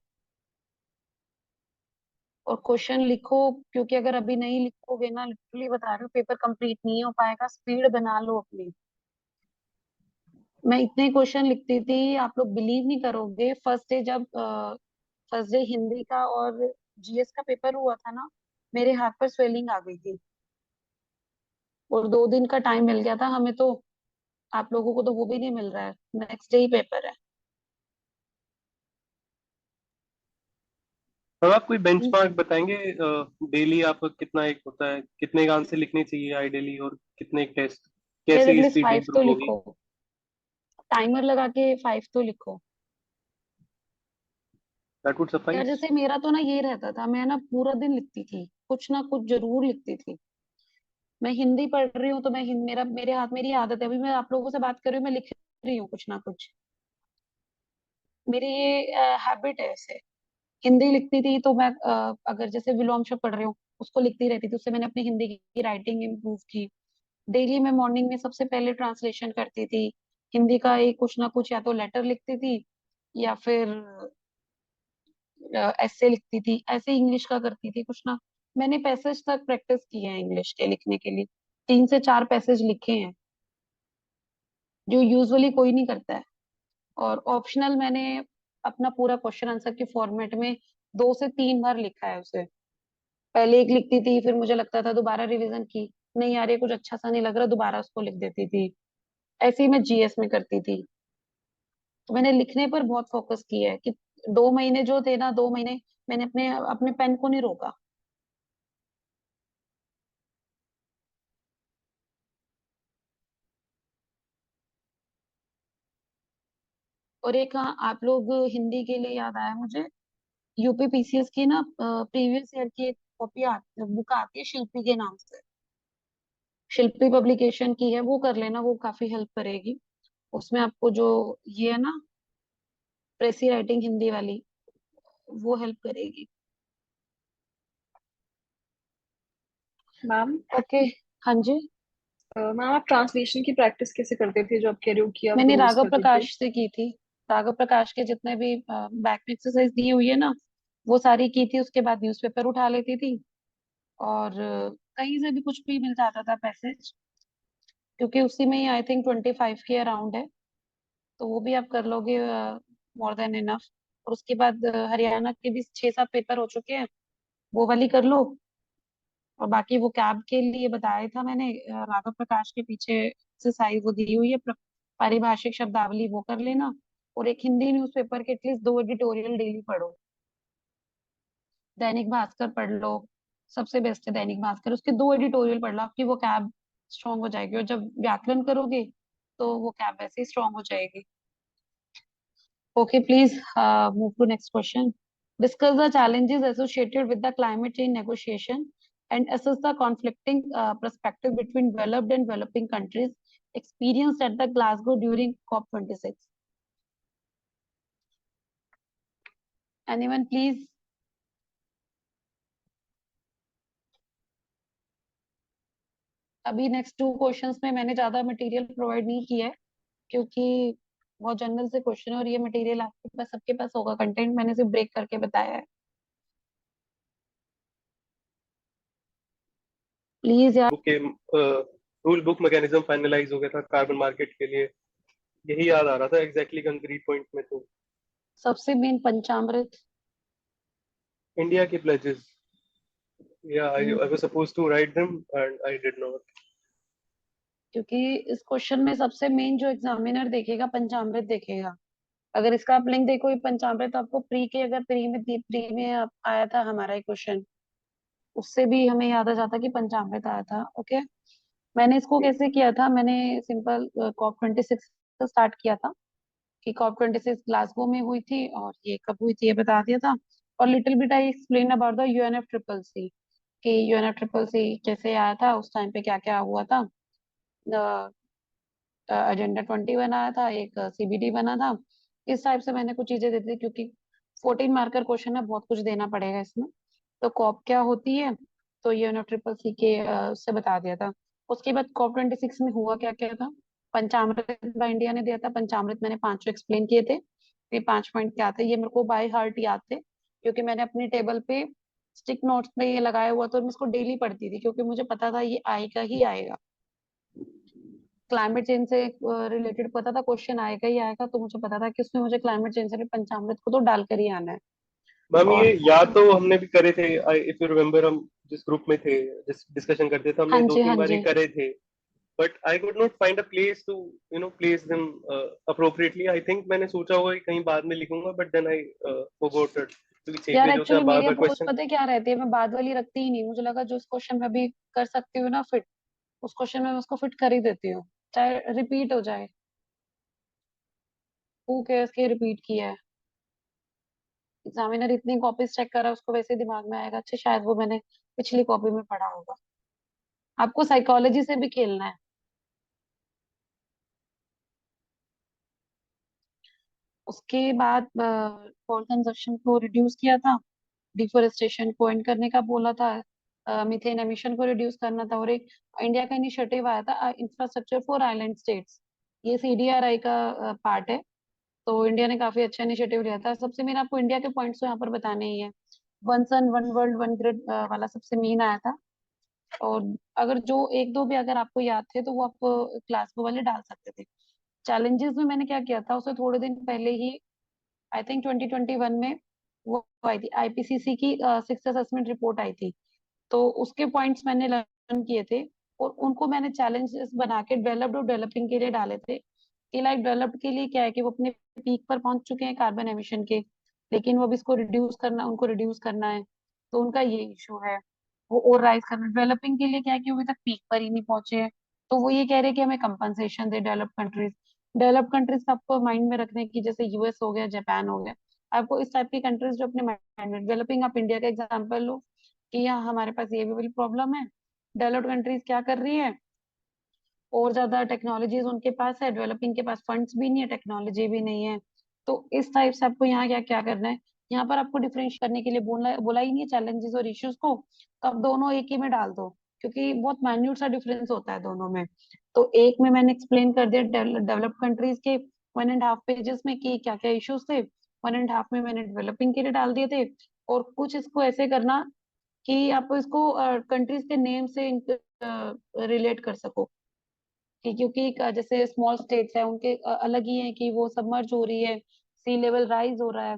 और क्वेश्चन लिखो, क्योंकि अगर अभी नहीं लिखोगे ना, लिटरली बता रही हूँ, पेपर कंप्लीट नहीं हो पाएगा। स्पीड बना लो अपनी। मैं इतने क्वेश्चन लिखती थी, आप लोग बिलीव नहीं करोगे। फर्स्ट डे हिंदी का और जीएस का पेपर हुआ था ना, मेरे हाथ पर स्वेलिंग आ गई थी, और 2 दिन का टाइम मिल गया था हमें तो। आप लोगों को तो वो भी नहीं मिल रहा है, नेक्स्ट डे ही पेपर है। हम आप कोई बेंचमार्क बताएंगे? डेली आपका कितना एक होता है, कितने का आंसर लिखने चाहिए आइडियली, और कितने टेस्ट, यार कैसे एटलीस्ट स्पीड 5 तो इंप्रूव होगी? लिखो, टाइमर लगा के 5 तो लिखो। दैट वुड यार सफाइस। जैसे मेरा तो ना ये रहता था, मैं ना पूरा दिन लिखती थी, कुछ ना कुछ जरूर लिखती थी। मैं हिंदी पढ़ रही हूँ तो मैं मेरे हाथ, मेरी आदत है, अभी मैं आप लोगों से बात कर रही हूँ, मैं लिख रही हूँ कुछ ना कुछ। मेरी ये हैबिट है ऐसे। हिंदी लिखती थी तो मैं अगर जैसे विलोम शब्द पढ़ रही हूँ, उसको लिखती रहती थी, उससे मैंने अपनी हिंदी की राइटिंग इम्प्रूव की। डेली मैं मॉर्निंग में सबसे पहले ट्रांसलेशन करती थी हिंदी का, एक कुछ ना कुछ, या तो लेटर लिखती थी या फिर ऐसे लिखती थी, ऐसे इंग्लिश का करती थी कुछ ना। मैंने पैसेज तक प्रैक्टिस की है इंग्लिश के लिखने के लिए, 3 से 4 पैसेज लिखे हैं, जो यूजुअली कोई नहीं करता है। और ऑप्शनल मैंने अपना पूरा क्वेश्चन आंसर के फॉर्मेट में 2 से 3 बार लिखा है उसे। पहले एक लिखती थी, फिर मुझे लगता था, दोबारा रिवीजन की, नहीं यार ये कुछ अच्छा सा नहीं लग रहा, दोबारा उसको लिख देती थी। ऐसे ही मैं जीएस में करती थी। तो मैंने लिखने पर बहुत फोकस किया है कि 2 महीने जो थे ना, 2 महीने मैंने अपने अपने पेन को नहीं रोका। और एक, हाँ, आप लोग हिंदी के लिए याद आया मुझे, यूपी पीसीएस की ना प्रीवियस ईयर की एक कॉपी आती, बुक आती है शिल्पी के नाम से, शिल्पी पब्लिकेशन की है, वो कर लेना, वो काफी हेल्प करेगी। उसमें आपको जो ये है ना, प्रेसी राइटिंग हिंदी वाली, वो हेल्प करेगी। Ma'am okay. हाँ जी। मैम आप ट्रांसलेशन की प्रैक्टिस कैसे करते थे, जो आप कह रहे हो कि आप मैंने रोज राघव करते थे? प्रकाश से की थी। राघव प्रकाश के जितने भी बैक में एक्सरसाइज दी हुई है ना, वो सारी की थी। उसके बाद न्यूज़पेपर उठा लेती थी, और कहीं से भी कुछ भी मिल जाता था पैसेज, क्योंकि उसी में ही आई थिंक 25 के अराउंड है, तो वो भी आप कर लोगे, मोर देन इनफ। और उसके बाद हरियाणा के भी 6-7 पेपर हो चुके हैं, वो वाली कर लो। और बाकी वो कैब के लिए बताया था मैंने, राघव प्रकाश के पीछे एक्सरसाइज वो दी हुई है, पारिभाषिक शब्दावली, वो कर लेना। और एक हिंदी न्यूज़पेपर के एटलीस्ट 2 एडिटोरियल डेली पढ़ो। दैनिक भास्कर पढ़ लो, सबसे बेस्ट है दैनिक भास्कर, उसके 2 एडिटोरियल पढ़ लो, आपकी वो कैब स्ट्रांग हो जाएगी। और जब व्याकरण करोगे तो वो कैब वैसे ही स्ट्रांग हो जाएगी। Okay, please move to next question. Discuss the challenges associated with the climate change negotiation and assess the conflicting perspective between developed and developing countries experienced at the Glasgow during COP26. Anyone, please? अभी next 2 questions में मैंने ज्यादा material provide नहीं किया है, क्योंकि बहुत general से क्वेश्चन है, और ये मटेरियल आपके पास, सबके पास होगा, कंटेंट मैंने सिर्फ ब्रेक करके बताया है। प्लीज यार। बुक के रूल बुक मैकेनिज्म फाइनलाइज हो गया था कार्बन मार्केट के लिए, यही याद आ रहा था एग्जैक्टली कंक्रीट पॉइंट में। तो सबसे मेन पंचामृत। इंडिया के प्लेजेस, या I was supposed to write them and I did not. क्योंकि इस क्वेश्चन में सबसे मेन जो एग्जामिनर देखेगा, पंचामृत देखेगा। अगर इसका आप लिंक देखो ये पंचामृत, तो आपको प्री के, अगर प्री में आया था हमारा एक क्वेश्चन, उससे भी हमें याद आ जाता कि पंचामृत आया था। ओके, मैंने इसको कैसे किया था, मैंने सिंपल COP26 से स्टार्ट किया था कि COP26 ग्लासगो में हुई थी और ये कब हुई थी ये बता दिया था। और little bit I explain about the UNFCCC कि UNFCCC कैसे आया था, उस टाइम पे क्या क्या हुआ था। एजेंडा 20 बनाया था, एक CBD बना था। इस टाइप से मैंने कुछ चीजें दी थी, क्योंकि 14 मार्कर क्वेश्चन है, बहुत कुछ देना पड़ेगा इसमें। तो कॉप क्या होती है, तो UNFCCC के उससे बता दिया था। उसके बाद COP26 में हुआ क्या क्या था, पंचामृत इंडिया ने दिया था। पंचामृत मैंने पांचों एक्सप्लेन किए थे। ये 5 पॉइंट क्या थे, ये मेरे को बाय हार्ट याद थे, क्योंकि मैंने अपनी टेबल पे स्टिक नोट्स में ये लगाया हुआ था और मैं इसको डेली पढ़ती थी, क्योंकि मुझे पता था ये आएगा ही आएगा। क्लाइमेट चेंज से रिलेटेड पता था क्वेश्चन आएगा ही आएगा, तो मुझे पता था कि उसमें मुझे क्लाइमेट चेंज से पंचामृत को तो डालकर ही आना है। मैम और ये याद तो हमने भी करे थे, इफ यू रिमेम्बर, हम जिस ग्रुप में थे, जिस डिस्कशन करते थे, हमने हाँ दो जी, तीन हाँ बार ये जी। करे थे। But I could not find a place to place them appropriately. I think मैंने सोचा होगा कि कहीं बाद में लिखूंगा, but then I forgot it, क्योंकि 6 यार पेज होता है, एक्चुअली बार मेरी बार अप्रोच क्वेश्चन। पता है क्या रहती है, मैं बाद वाली रखती ही नहीं, मुझे लगा जो उस क्वेश्चन में अभी कर सकती हूँ ना फिट, उस क्वेश्चन में मैं उसको फिट कर ही देती हूँ, चाहे रिपीट हो जाए। हु केयर्स के रिपीट किया है, एग्जामिनर इतनी कॉपीज चेक करा, उसको वैसे दिमाग में आएगा, अच्छा शायद वो मैंने पिछली कॉपी में पढ़ा होगा। आपको साइकोलॉजी से भी खेलना है। उसके बाद कोल कंजप्शन को रिड्यूस किया था, डिफोरेस्टेशन को एंड करने का बोला था, मीथेन एमिशन को रिड्यूस करना था, और एक इंडिया का इनिशिएटिव आया था इंफ्रास्ट्रक्चर फॉर आइलैंड स्टेट्स, ये CDRI का पार्ट है। तो इंडिया ने काफी अच्छा इनिशिएटिव लिया था। सबसे मेन आपको इंडिया के पॉइंट्स तो यहाँ पर बताने ही है। One sun one world one grid वाला सबसे मेन आया था। और अगर जो एक दो भी अगर आपको याद थे तो वो आप क्लास वाले डाल सकते थे। चैलेंजेस में मैंने क्या किया था, उससे थोड़े दिन पहले ही आई थिंक 2021 में वो आई थी IPCC की 6th असेसमेंट रिपोर्ट आई थी। तो उसके पॉइंट्स मैंने लर्न किए थे, और उनको मैंने चैलेंजेस बना के डेवलप्ड और डेवलपिंग के लिए डाले थे। कि लाइक डेवलप्ड के लिए क्या है कि वो अपने पीक पर पहुंच चुके हैं कार्बन एमिशन के, लेकिन वो अब इसको रिड्यूस करना, उनको रिड्यूस करना है, तो उनका ये इशू है। वो और राइज करना, डेवलपिंग के लिए क्या है कि वो अभी तक पीक पर ही नहीं पहुंचे हैं, तो वो ये कह रहे हैं कि हमें compensation they develop countries. Develop countries का आपको माइंड में रखने की, जैसे US हो गया, जापान हो गया, आपको इस टाइप की कंट्रीज जो अपने माइंड में, डेवलपिंग आप इंडिया का एग्जाम्पल लो कि यहाँ हमारे पास ये भी बड़ी प्रॉब्लम है। डेवलप्ड कंट्रीज क्या कर रही है, और ज्यादा टेक्नोलॉजीज उनके पास है, डेवलपिंग के पास फंड्स भी नहीं है, टेक्नोलॉजी भी नहीं है। तो इस टाइप से आपको यहाँ क्या क्या करना है, यहाँ पर आपको डिफरेंशिएट करने के लिए बोला बोला ही नहीं है चैलेंजेस और इश्यूज को, तो आप दोनों एक ही में डाल दो, क्योंकि बहुत माइन्यूट सा डिफरेंस होता है दोनों में। तो एक में मैंने एक्सप्लेन कर दिया डेवलप्ड कंट्रीज के 1.5 पेजेस में कि क्या क्या इश्यूज थे, 1.5 में मैंने डेवलपिंग के लिए डाल दिए थे। और कुछ इसको ऐसे करना कि आप इसको कंट्रीज के नेम से रिलेट कर सको, कि क्योंकि जैसे स्मॉल स्टेट्स है उनके अलग ही है कि वो सबमर्ज हो रही है, सी लेवल राइज हो रहा है।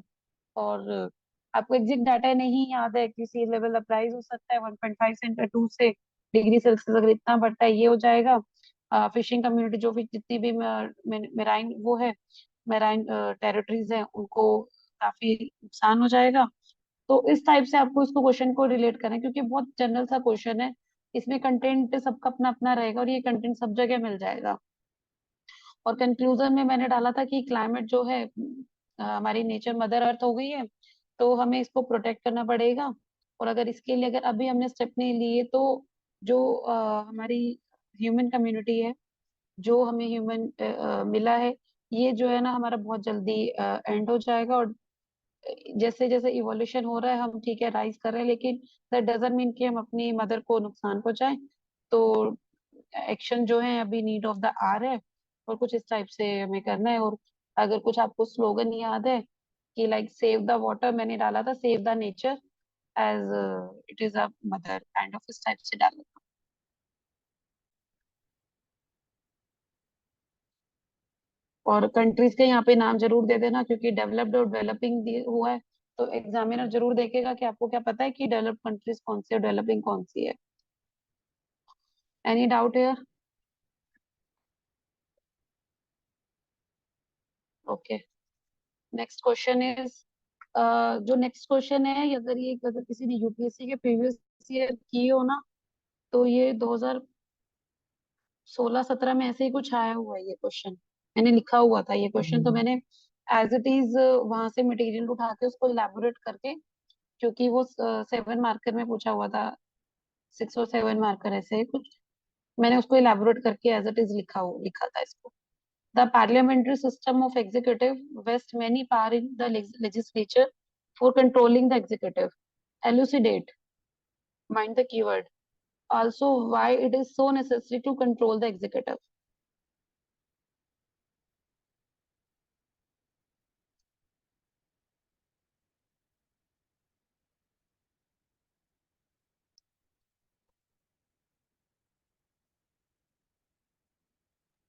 और आपको एग्जैक्ट डाटा नहीं याद है कि सी लेवल अब राइज हो सकता है 1.5 से 2 से डिग्री सेल्सियस, अगर इतना बढ़ता है ये हो जाएगा। फिशिंग कम्युनिटी जो भी जितनी भी मेराइन वो है, मेराइन टेरिटरीज है, उनको काफी नुकसान हो जाएगा। तो इस टाइप से आपको इसको क्वेश्चन को रिलेट करें, क्योंकि बहुत जनरल सा क्वेश्चन है, इसमें कंटेंट सबका अपना अपना रहेगा और ये कंटेंट सब जगह मिल जाएगा। और कंक्लूजन में मैंने डाला था कि क्लाइमेट जो है हमारी नेचर मदर अर्थ हो गई है, तो हमें इसको प्रोटेक्ट करना पड़ेगा। और अगर इसके लिए अगर अभी हमने स्टेप नहीं लिए, तो जो हमारी ह्यूमन कम्युनिटी है, जो हमें ह्यूमन मिला है, ये जो है ना हमारा बहुत जल्दी एंड हो जाएगा। और जैसे जैसे इवोल्यूशन हो रहा है, हम ठीक है राइज कर रहे हैं, लेकिन दैट डजंट मीन कि हम अपनी मदर को नुकसान पहुंचाएं। तो एक्शन जो है अभी नीड ऑफ द आवर है, और कुछ इस टाइप से हमें करना है। और अगर कुछ आपको स्लोगन याद है कि लाइक सेव द वाटर, मैंने डाला था save the nature as it is a mother, kind of इस टाइप से डाला था। और कंट्रीज के यहाँ पे नाम जरूर दे देना, क्योंकि डेवलप्ड और डेवलपिंग हुआ है, तो एग्जामिनर जरूर देखेगा कि आपको क्या पता है कि डेवलप्ड कंट्रीज कौन सी है, डेवलपिंग कौन सी है। एनी डाउट है? ओके। नेक्स्ट क्वेश्चन इज, जो नेक्स्ट क्वेश्चन है, अगर किसी ने यूपीएससी के प्रीवियस ईयर किए हो ना, तो ये 2016-17 में ऐसे ही कुछ आया हुआ है ये क्वेश्चन। मैंने लिखा हुआ था ये क्वेश्चन, तो मैंने एज इट इज वहां से मटेरियल उठा के उसको इलेबोरेट करके, क्योंकि वो 7 मार्कर में पूछा हुआ था, 6 और 7 मार्कर ऐसे ही कुछ, मैंने उसको इलेबोरेट करके एज इट इज लिखा था इसको। The parliamentary system of executive vests many power in the legislature for controlling the executive. Elucidate, mind the keyword. Also, why it is so necessary to control the executive.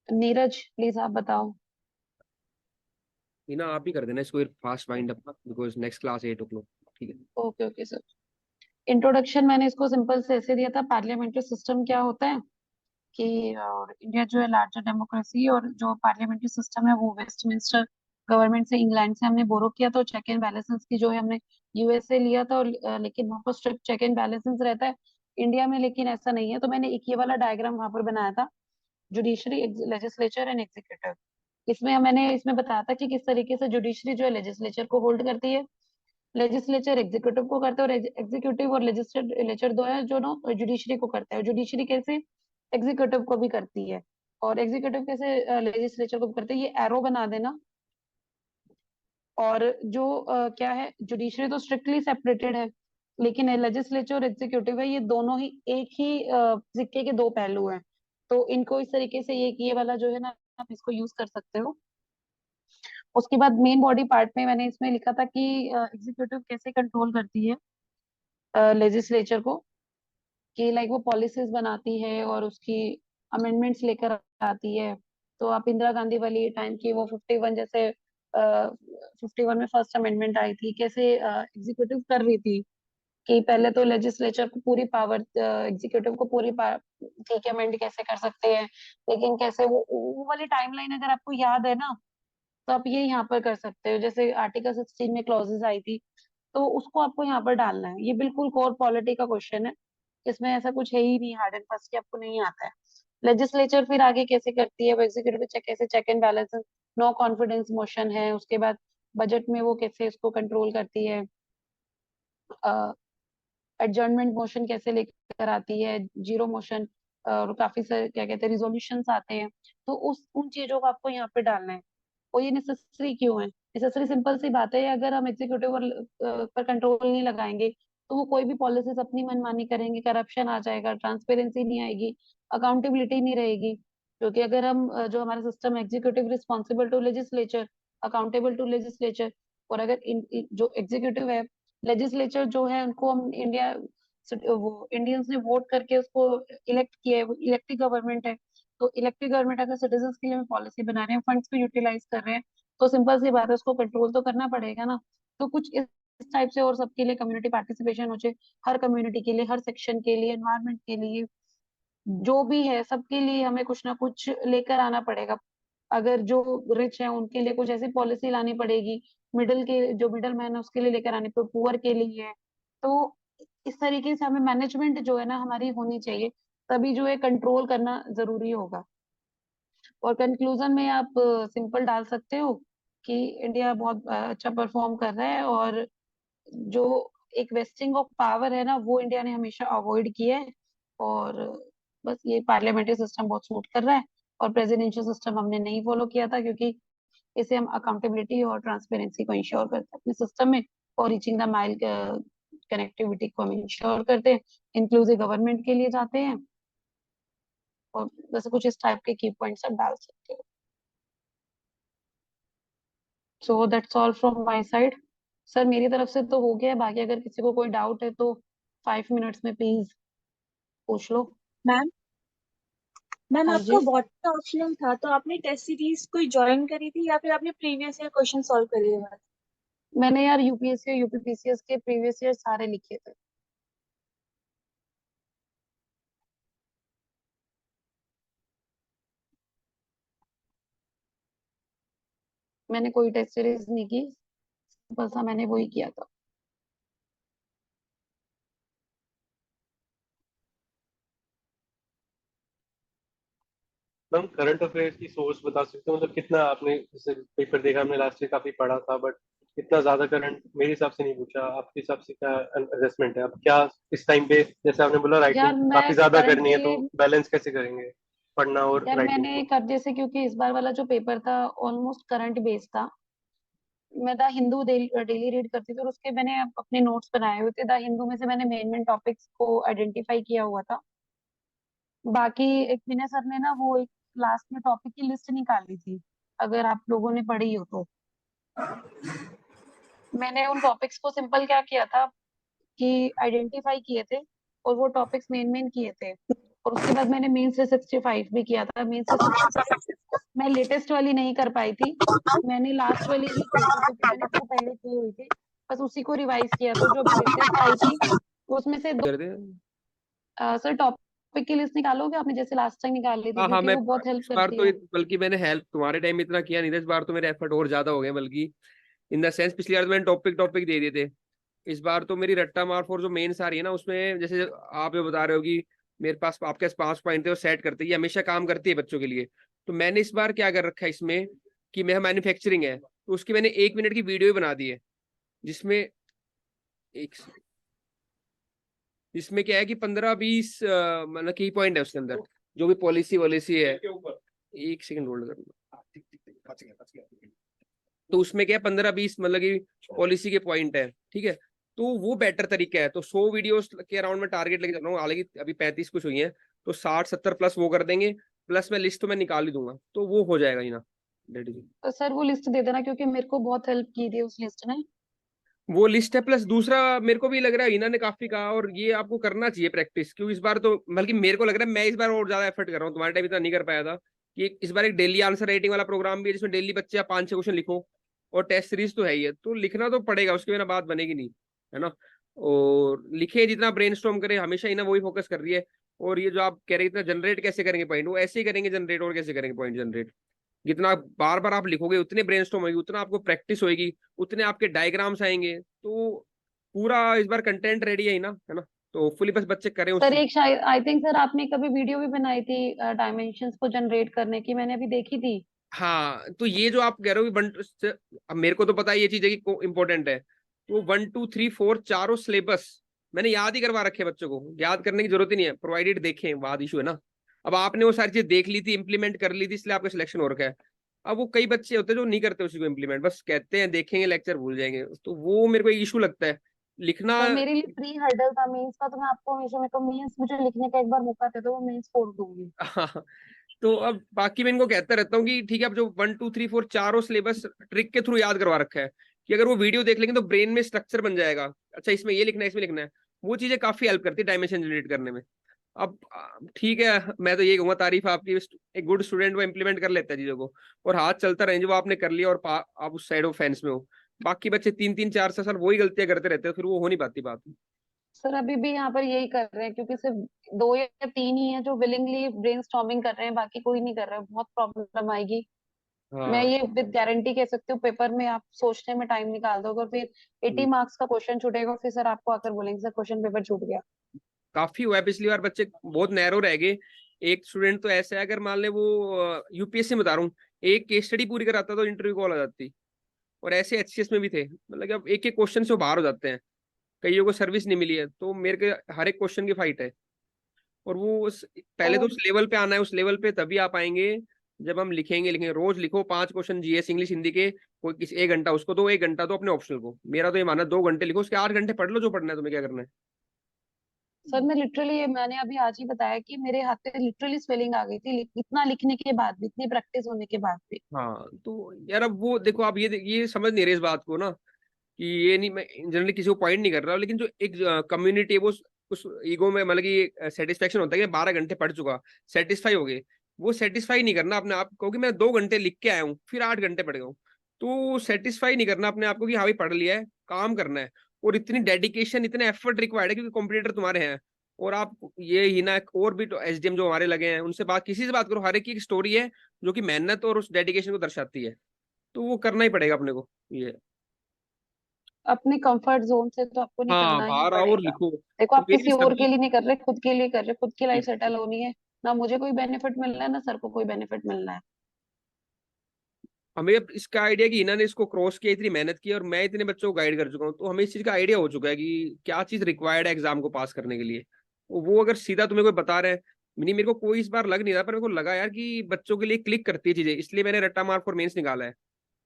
Neeraj, please आप बताओ। ना आप ही कर देना इसको fast wind up, because next class 8 o'clock। ठीक है। Okay okay sir. Introduction मैंने इसको सिंपल से ऐसे दिया था, पार्लियामेंट्री सिस्टम क्या होता है कि इंडिया जो है लार्जर डेमोक्रेसी, और जो पार्लियामेंट्री सिस्टम है वो वेस्टमिंस्टर गवर्नमेंट से, इंग्लैंड से हमने बोरो किया, तो चेक एंड बैलेंसेस की जो है हमने यूएस से लिया था, और लेकिन वहाँ पर स्ट्रिक्ट चेक एंड बैलेंसेस रहता है। इंडिया में लेकिन ऐसा नहीं है, तो मैंने एक ये वाला डायग्राम वहां पर बनाया था, जुडिशरी, लेजिस्लेचर एंड एग्जीक्यूटिव। मैंने इसमें बताया था कि किस तरीके से जुडिशरी जो है लेजिस्लेचर को होल्ड करती है, लेजिस्लेचर एग्जीक्यूटिव को करता है, और एग्जीक्यूटिव और लेजिस्लेचर दो है जो ना जुडिशरी को करता है। जुडिशरी कैसे एग्जीक्यूटिव को भी करती है, और एग्जीक्यूटिव कैसे लेजिस्लेचर को भी करते है, ये एरो बना देना। और जो क्या है, जुडिशरी तो स्ट्रिक्टली सेपरेटेड है, लेकिन लेजिस्लेचर और एग्जीक्यूटिव है, ये दोनों ही एक ही सिक्के के दो पहलू हैं। तो इनको इस तरीके से ये वाला जो है ना, आप इसको यूज कर सकते हो। उसके बाद मेन बॉडी पार्ट में मैंने इसमें लिखा था कि एग्जीक्यूटिव कैसे कंट्रोल करती है लेजिस्लेचर को, कि लाइक वो पॉलिसीज बनाती है और उसकी अमेंडमेंट्स लेकर आती है। तो आप इंदिरा गांधी वाली टाइम की वो 51, जैसे 51 में फर्स्ट अमेंडमेंट आई थी, कैसे एग्जीक्यूटिव कर रही थी कि पहले तो लेजिस्लेचर को पूरी पावर, एग्जीक्यूटिव को पूरी ठीक है अमेंड कैसे कर सकते हैं, लेकिन कैसे वो वाली टाइमलाइन अगर आपको याद है ना, तो आप ये यहाँ पर कर सकते हो। जैसे आर्टिकल 16 में क्लॉजेस आई थी, तो उसको आपको यहाँ पर डालना है। ये बिल्कुल कोर पॉलिटी का क्वेश्चन है, इसमें ऐसा कुछ है ही नहीं हार्ड एंड फास्ट कि आपको नहीं आता है। लेजिस्लेचर फिर आगे कैसे करती है, वो एग्जीक्यूटिव चेक कैसे, check and balance, no confidence motion है, उसके बाद बजट में वो कैसे इसको कंट्रोल करती है, एडजर्नमेंट मोशन कैसे लेकर आती है, जीरो मोशन, और काफी सारे क्या कहते हैं रिजोल्यूशंस आते हैं। तो उन चीजों को आपको यहाँ पे डालना है। और ये नेसेसरी क्यों है? नेसेसरी सिंपल सी बात है, अगर हम एग्जीक्यूटिव पर कंट्रोल नहीं लगाएंगे, तो वो कोई भी पॉलिसीज अपनी मनमानी करेंगे, करप्शन आ जाएगा, ट्रांसपेरेंसी नहीं आएगी, अकाउंटेबिलिटी नहीं रहेगी। क्योंकि अगर हम जो हमारा system executive responsible to legislature, accountable to legislature, और अगर जो एग्जीक्यूटिव है, लेजिस्लेचर जो है उनको हम वो इंडियंस ने वोट करके उसको इलेक्ट किया है, वो इलेक्टिव गवर्नमेंट है। तो इलेक्टिव गवर्नमेंट अगर सिटीजन के लिए पॉलिसी बना रहे हैं, फंड्स को यूटिलाइज कर रहे हैं, तो सिंपल सी बात है, उसको कंट्रोल तो करना पड़ेगा ना। तो कुछ इस टाइप से, और सबके लिए कम्युनिटी पार्टिसिपेशन हो जाए, हर कम्युनिटी के लिए, हर सेक्शन के लिए, एनवायरमेंट के लिए, जो भी है सबके लिए हमें कुछ ना कुछ लेकर आना पड़ेगा। अगर जो रिच है उनके लिए कुछ ऐसी पॉलिसी लानी पड़ेगी, जो मिडल मैन है उसके लिए लेकर आनी पड़ेगी, पुअर के लिए है। तो इस तरीके से हमें मैनेजमेंट जो है ना हमारी होनी चाहिए, तभी जो है कंट्रोल करना जरूरी होगा। और कंक्लूजन में आप सिंपल डाल सकते हो कि इंडिया बहुत अच्छा परफॉर्म कर रहा है, और जो एक वेस्टिंग ऑफ पावर है ना, वो इंडिया ने हमेशा अवॉइड किया है। और बस ये पार्लियामेंट्री सिस्टम बहुत सूट कर रहा है, और प्रेसिडेंशियल सिस्टम हमने नहीं फॉलो किया था, क्योंकि इसे हम अकाउंटेबिलिटी और ट्रांसपेरेंसी को इंश्योर करते हैं अपने सिस्टम में, और रीचिंग द माइल कनेक्टिविटी को हम इंश्योर करते हैं, इंक्लूसिव गवर्नमेंट के लिए जाते हैं। और वैसे कुछ इस टाइप के की पॉइंट्स आप डाल सकते हो। So that's all from my side. Sir मेरी तरफ से तो हो गया है, बाकी अगर किसी को कोई डाउट है तो 5 मिनट्स में प्लीज पूछ लो। मैम, मैम हाँ आपका जी, व्हाट्सएप ऑप्शनल था, तो आपने टेस्ट सीरीज कोई ज्वाइन करी थी या फिर आपने प्रीवियस ईयर क्वेश्चन सॉल्व करे हुए थे? मैंने यार यूपीएससी और यूपीपीसीएस के प्रीवियस ईयर सारे लिखे थे। मैंने कोई टेस्ट सीरीज नहीं की, बस हाँ मैंने वही किया था। मैम करंट अफेयर्स की सोर्स बता सकते हो, मतलब कितना आपने जैसे पेपर देखा, हमने लास्ट ईयर काफी पढ़ा था, बट इतना ज्यादा करंट मेरे हिसाब से नहीं पूछा। आपके हिसाब से क्या असेसमेंट है? अब क्या इस टाइम पे, जैसे आपने बोला राइटिंग यार मैं काफी ज्यादा करनी है, तो करंटली बैलेंस कैसे करेंगे पढ़ना और यार राइटिंग मैंने को? कर जैसे, क्योंकि इस बार वाला जो पेपर था ऑलमोस्ट करंट बेस्ड था। मैं द हिंदू डेली रीड करती थी और उसके मैंने अपने नोट्स बनाए हुए थे। द हिंदू में से मैंने मेन मेन टॉपिक्स को आइडेंटिफाई किया हुआ था। बाकी एक विनय सर ने ना वो एक लास्ट में टॉपिक की लिस्ट निकाली थी, अगर आप लोगों ने पढ़ी हो तो। मैंने उन टॉपिक्स को सिंपल क्या किया था कि आइडेंटिफाई किए थे और वो टॉपिक्स मेन मेन किए थे। और उसके बाद मैंने मेन से 65 भी किया था। मेन से 65 मैं लेटेस्ट वाली नहीं कर पाई थी, मैंने लास्ट वाली ही की थी, क्योंकि मैंने वो पहले की हुई थी, बस उसी को रिवाइज किया। तो जो अभी लेटेस्ट आई थी उसमें से कर दे। सर टॉपिक की लिस्ट निकालोगे आपने, जैसे लास्ट टाइम निकाल ली थी, हाँ हाँ, क्योंकि मैं वो बहुत हेल्प इस बार करती तो है। बल्कि मैंने हेल्प तुम्हारे टाइम में इतना किया नहीं था, इस बार तो मेरे एफर्ट और ज्यादा हो गए, बल्कि इन द सेंस पिछली बार तो मैंने टॉपिक टॉपिक दे दिए थे। इस बार तो मेरी रट्टा मार फॉर जो मेन सारी है ना, उसमें जैसे आप ये बता रहे हो कि मेरे पास आपके पास 5 पॉइंट थे, वो सेट करते हैं, ये हमेशा काम करती है बच्चों के लिए। तो मैंने इस बार क्या कर रखा है इसमें कि मैं मैन्युफैक्चरिंग है, तो उसकी मैंने 1 मिनट की वीडियो बना दी है, जिसमें एक जिसमें क्या है कि 15-20 मतलब की पॉइंट है उसके अंदर, जो भी पॉलिसी वॉलिसी है। एक सेकंड होल्ड करना। तो उसमें क्या है 15-20 मतलब कि पॉलिसी के पॉइंट है, ठीक है। तो वो बेटर तरीका है। तो 100 वीडियोस के अराउंड में टारगेट लेके चल रहा हूँ, हालांकि अभी 35 कुछ हुई है, तो 60-70 प्लस वो कर देंगे। प्लस मैं लिस्ट तो मैं निकाल ही दूंगा, तो वो हो जाएगा ही ना रेडी। तो सर वो लिस्ट दे देना, क्योंकि मेरे को बहुत हेल्प की थी उस लिस्ट ने। वो लिस्ट है, प्लस दूसरा मेरे को भी लग रहा है हिना ने काफी कहा, और ये आपको करना चाहिए प्रैक्टिस, क्योंकि इस बार तो बल्कि मेरे को लग रहा है मैं इस बार और ज्यादा एफर्ट कर रहा हूँ, तुम्हारे टाइम इतना नहीं कर पाया था। कि इस बार एक डेली आंसर राइटिंग वाला प्रोग्राम भी है, जिसमें डेली बच्चे आप 5-6 क्वेश्चन लिखो, और टेस्ट सीरीज तो है ही है, तो लिखना तो पड़ेगा, उसके बिना बात बनेगी नहीं, है ना। और लिखे जितना ब्रेनस्टॉर्म करे, हमेशा ही ना वही फोकस कर रही है। और ये जो आप कह रहे हैं इतना जनरेट कैसे करेंगे पॉइंट, वो ऐसे ही करेंगे जनरेट, और कैसे करेंगे पॉइंट जनरेट। जितना बार बार आप लिखोगे उतने ब्रेनस्टॉर्म होगी, उतना आपको प्रैक्टिस होगी, उतने आपके डायग्राम्स आएंगे। तो पूरा इस बार कंटेंट रेडी है ही ना, है ना। तो होपफुली बस बच्चे करें उस सर चीज। एक शायद आई थिंक सर आपने कभी वीडियो भी बनाई थी डायमेंशंस को जनरेट करने की, मैंने अभी देखी थी। हाँ, तो ये जो आप कह रहे हो कि अब मेरे को तो पता है ये चीज है कि इंपॉर्टेंट है, तो 1 2 3 4 चारों सिलेबस मैंने याद ही करवा रखे हैं बच्चों को, याद करने की जरूरत ही नहीं है, प्रोवाइडेड देखें, बाद इशू है ना। अब आपने वो सारी चीज देख ली थी, इंप्लीमेंट कर ली थी, इसलिए आपका सिलेक्शन हो रखा है। अब वो कई बच्चे होते हैं जो नहीं करते उसी को इंप्लीमेंट, बस कहते हैं देखेंगे लेक्चर भूल जाएंगे, तो वो मेरे को एक इशू लगता है लिखना। सर मेरे लिए प्री हर्डल था मेंस का, तो मैं आपको हमेशा, मेरे को मेंस मुझे लिखने का एक बार मौका दे दो, वो मेंस फोड़ दूंगी। हाँ, तो अब बाकी मैं इनको कहता रहता हूँ कि ठीक है, अब जो 1 2 3 4 चारों सिलेबस ट्रिक के थ्रू याद करवा रखा है, कि अगर वो वीडियो देख लेंगे तो ब्रेन में स्ट्रक्चर बन जाएगा, अच्छा इसमें ये लिखना है, इसमें लिखना है। वो चीजें काफी हेल्प करती है डायमेंशन जनरेट करने में। अब ठीक है, मैं तो ये कहूंगा तारीफ आपकी, एक गुड स्टूडेंट वो इंप्लीमेंट कर लेता है चीजों को, और हाथ चलता रहे, जो आपने कर लिया और आप उस साइड ऑफ फेंस में हो। बाकी बच्चे 3 3 4 6 साल वही गलतियां करते रहते हैं, फिर वो हो नहीं पाती बात। सर अभी भी यहाँ पर यही कर रहे हैं, क्योंकि सिर्फ 2 या 3 ही है जो विलिंगली ब्रेनस्टॉर्मिंग कर रहे हैं, बाकी कोई नहीं कर रहा है। बहुत प्रॉब्लम आएगी। मैं हाँ, ये विद गारंटी कह सकती हूँ, पेपर में आप सोचने में टाइम निकाल दोगे और फिर 80 मार्क्स का क्वेश्चन छूटेगा, फिर सर आपको आकर बोलेंगे सर क्वेश्चन पेपर छूट गया। काफी हुआ है पिछली बार, बच्चे बहुत नैरो रह गए। एक स्टूडेंट तो ऐसा है, अगर मान ले वो यूपीएससी में बता रहा हूँ, एक केस स्टडी पूरी कराता तो इंटरव्यू कॉल आ जाती। और ऐसे एचसीएस में भी थे, मतलब कि अब एक एक क्वेश्चन से वो बाहर हो जाते हैं, कईयों को सर्विस नहीं मिली है, तो मेरे के हर एक क्वेश्चन की फाइट है। और वो तो पहले तो उस लेवल पे आना है, उस लेवल पे तभी आ पाएंगे जब हम लिखेंगे। लिखेंगे रोज लिखो 5 क्वेश्चन जीएस इंग्लिश हिंदी के, कोई किसी 1 घंटा उसको दो, 1 घंटा दो अपने ऑप्शनल को। मेरा तो ये मानना है 2 घंटे लिखो, उसके 8 घंटे पढ़ लो, जो पढ़ना है तुम्हें, क्या करना है। सर मैं लिटरली, मैंने अभी आज ही बताया कि मेरे हाथ पे लिटरली स्वेलिंग आ गई थी, इतना लिखने के बाद भी, इतनी प्रैक्टिस होने के बाद भी। हाँ, तो यार अब वो देखो, आप ये समझ नहीं रहे इस बात को ना, कि ये नहीं, मैं जनरली किसी को पॉइंट नहीं कर रहा, लेकिन जो एक कम्युनिटी है वो उस ईगो में, मतलब कि सेटिस्फेक्शन होता है कि 12 घंटे पढ़ चुका, सेटिस्फाई हो गए। वो सेटिस्फाई नहीं करना अपने आप को कि मैं 2 घंटे लिख के आया हूँ फिर 8 घंटे पढ़ गया हूँ। तो सेटिस्फाई नहीं करना अपने आप को कि हाँ भाई पढ़ लिया है, काम करना है। और इतनी डेडिकेशन, इतने एफर्ट रिक्वायर्ड है, क्योंकि कॉम्पिटिटर तुम्हारे हैं। और आप ये ही ना, और भी तो एसडीएम जो हमारे लगे हैं, उनसे बात, किसी से बात करो, हर एक की स्टोरी है जो कि मेहनत और उस डेडिकेशन को दर्शाती है। तो वो करना ही पड़ेगा अपने को ये। अपने कंफर्ट जोन से तो आपको हाँ, निकलना ही बाहर आओ और पड़ेगा। लिखो। देखो, तो आप मेरी किसी और के सभी लिए नहीं कर रहे, खुद के लिए कर रहे, खुद की लाइफ सेटल होनी है। ना मुझे कोई बेनिफिट मिलना है, ना सर को कोई बेनिफिट मिलना है। हमें अब इसका आइडिया कि इन्होंने इसको क्रॉस किया, इतनी मेहनत की, और मैं इतने बच्चों को गाइड कर चुका हूँ, तो हमें इस चीज का आइडिया हो चुका है कि क्या चीज रिक्वायर्ड है एग्जाम को पास करने के लिए। तो वो अगर सीधा तुम्हें कोई बता रहे हैं, नहीं मेरे को कोई इस बार लग नहीं रहा, पर मेरे को लगा यार कि बच्चों के लिए क्लिक करती है चीजें, इसलिए मैंने रट्टा मार्क फॉर मेंस निकाला है,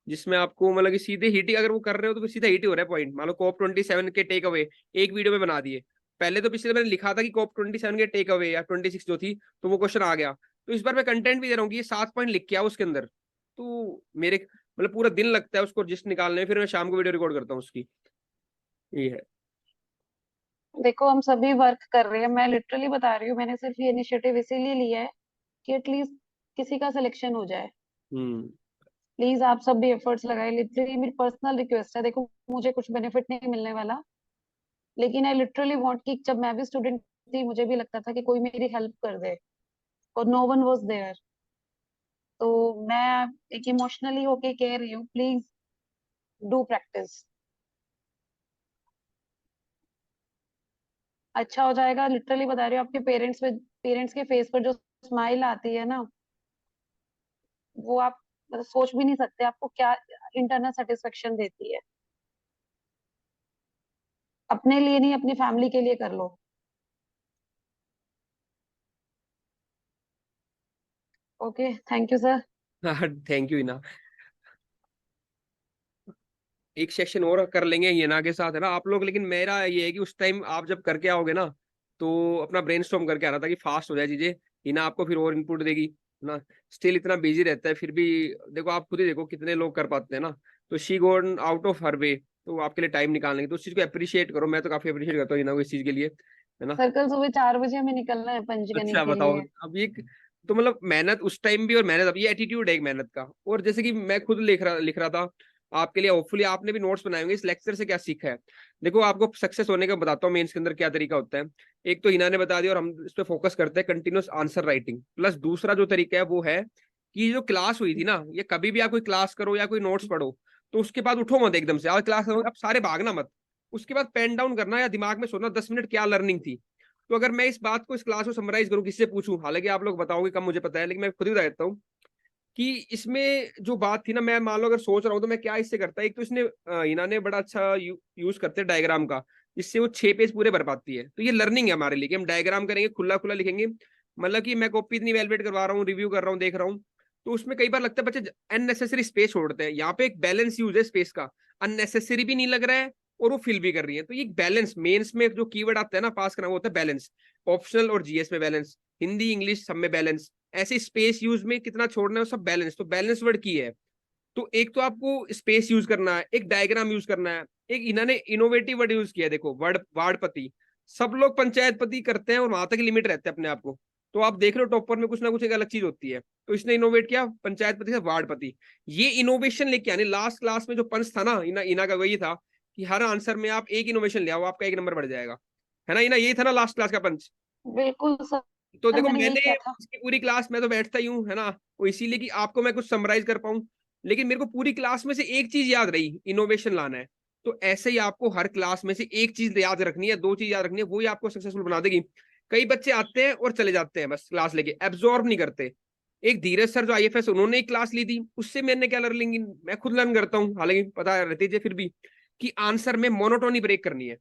जिसमें आपको मतलब कि सीधे हिट ही अगर वो कर रहे हो तो फिर सीधा हिट ही हो रहा है पॉइंट। मान लो COP27 के टेक अवे एक वीडियो में बना दिए। पहले तो पिछले मैंने लिखा था कि COP27 के टेक अवे या 26 जो थी, तो वो क्वेश्चन आ गया। तो इस बार मैं कंटेंट भी दे रहा हूँ कि ये 7 पॉइंट लिख के आओ उसके अंदर। तो मेरे मतलब पूरा दिन लगता है उसको जिस्ट निकालने में, फिर मैं शाम को वीडियो रिकॉर्ड करता हूँ उसकी। ये है। देखो, हम सभी वर्क कर रहे हैं, मैं लिटरली बता रही हूँ, मैंने सिर्फ ये इनिशिएटिव इसीलिए लिया है कि एटलीस्ट किसी का सिलेक्शन हो जाए। हम्म। प्लीज आप सब भी एफर्ट्स लगाए, लिटरली मेरी पर्सनल रिक्वेस्ट है। देखो, मुझे कुछ बेनिफिट नहीं मिलने वाला, लेकिन आई लिटरली वांट कि जब मैं भी स्टूडेंट थी, मुझे भी लगता था कि कोई मेरी हेल्प कर दे, और नो वन वाज देयर। तो मैं एक इमोशनली होके कह रही हूँ, प्लीज डू प्रैक्टिस। अच्छा हो जाएगा, लिटरली बता रही हूँ। आपके पेरेंट्स के फेस पर जो स्माइल आती है ना, वो आप मतलब सोच भी नहीं सकते आपको क्या इंटरनल सेटिस्फेक्शन देती है। अपने लिए नहीं, अपनी फैमिली के लिए कर लो। Okay, thank you sir. Thank you Ina. एक सेशन और कर लेंगे हिना के साथ, है ना आप लोग, लेकिन मेरा ये है कि उस टाइम आप जब करके आओगे ना, तो अपना ब्रेनस्टॉर्म करके आना, ताकि फास्ट हो जाए चीजें। हिना आपको फिर और इनपुट देगी, है ना। स्टिल इतना बिजी रहता है, फिर भी देखो आप खुद ही देखो कितने लोग कर पाते हैं ना। तो she gone out of her way, तो आपके लिए टाइम निकालने की, तो उस चीज को अप्रिशिएट करो। मैं तो काफी अप्रिशिएट करता हूँ हिना को इस चीज के लिए, है ना। सर, कल सुबह 4 बजे हमें निकलना है पंचगनी अच्छा के बताओ। लिए। अब ये तो मतलब मेहनत उस टाइम भी और मेहनत अब, ये एटीट्यूड है एक मेहनत का। और जैसे कि मैं खुद लिख रहा था आपके लिए, होपफुली आपने भी नोट्स बनाए होंगे इस लेक्चर से क्या सीखा है। देखो आपको सक्सेस होने का बताता हूँ मेंस के अंदर क्या तरीका होता है। एक तो हिना ने बता दिया, और हम इस पे फोकस करते हैं कंटिन्यूस आंसर राइटिंग। प्लस दूसरा जो तरीका है वो है कि जो क्लास हुई थी ना, ये कभी भी आप कोई क्लास करो या कोई नोट्स पढ़ो, तो उसके बाद उठो मत एकदम से, आज क्लास अब सारे भागना मत। उसके बाद पेन डाउन करना या दिमाग में सोचना 10 मिनट क्या लर्निंग थी। तो अगर मैं इस बात को, इस क्लास को समराइज करूं, किससे पूछूं, हालांकि आप लोग बताओगे कम, मुझे पता है, लेकिन मैं खुद ही बता देता हूँ कि इसमें जो बात थी ना, मैं मान लो अगर सोच रहा हूँ तो मैं क्या इससे करता। एक तो इसने इन्होंने बड़ा अच्छा यूज करते हैं डायग्राम का, जिससे वो 6 पेज पूरे भर पाती है। तो ये लर्निंग है हमारे लिए कि हम डायग्राम करेंगे, खुला खुला लिखेंगे। मतलब कि मैं कॉपी इतनी वैलिडेट करवा रहा हूँ, रिव्यू कर रहा हूँ, देख रहा हूँ, तो उसमें कई बार लगता है बच्चे अननेसेसरी स्पेस छोड़ते हैं। यहाँ पे एक बैलेंस यूज है स्पेस का, अननेसेसरी भी नहीं लग रहा है और वो फिल भी कर रही है। तो ये बैलेंस मेंस में जो कीवर्ड आता है ना पास करना, वो होता है बैलेंस। ऑप्शनल और जीएस में बैलेंस, हिंदी इंग्लिश सब में बैलेंस, ऐसे स्पेस यूज में कितना छोड़ना है वो सब बैलेंस। तो बैलेंस वर्ड की है। तो एक तो आपको स्पेस यूज करना है, एक डायग्राम यूज करना है, एक इन्होंने इनोवेटिव वर्ड यूज किया है, देखो वर्ड वार्डपति। सब लोग पंचायतपति करते हैं और वहां तक लिमिट रहते हैं अपने आप को। तो आप देख लो टॉपर में कुछ ना कुछ एक अलग चीज होती है, तो इसने इनोवेट किया पंचायतपति से वार्डपति। ये इनोवेशन लेके आने, लास्ट क्लास में जो पंच था ना इना का वही था कि हर आंसर में आप एक इनोवेशन ले आओ, आपका 1 नंबर बढ़ जाएगा, है ना इना, यही था ना लास्ट क्लास का पंच। बिल्कुल तो सर, देखो मैंने यही मैंने किया था। इसकी पूरी क्लास में तो बैठता ही हूँ, है ना, वो इसीलिए कि आपको मैं कुछ समराइज कर पाऊं। लेकिन मेरे को पूरी क्लास में से एक चीज याद रही, इनोवेशन लाना है। तो ऐसे ही आपको हर क्लास में से एक चीज याद रखनी है, 2 चीज याद रखनी है, वही आपको सक्सेसफुल बना देगी। कई बच्चे आते हैं और चले जाते हैं बस क्लास लेके, एब्जॉर्ब नहीं करते। एक धीरज सर जो आईएफएस, उन्होंने एक क्लास ली थी, उससे मैंने क्या लर्निंग, मैं खुद लर्न करता हूँ, हालांकि पता रहती है फिर भी, कि आंसर में मोनोटोनी ब्रेक करनी है।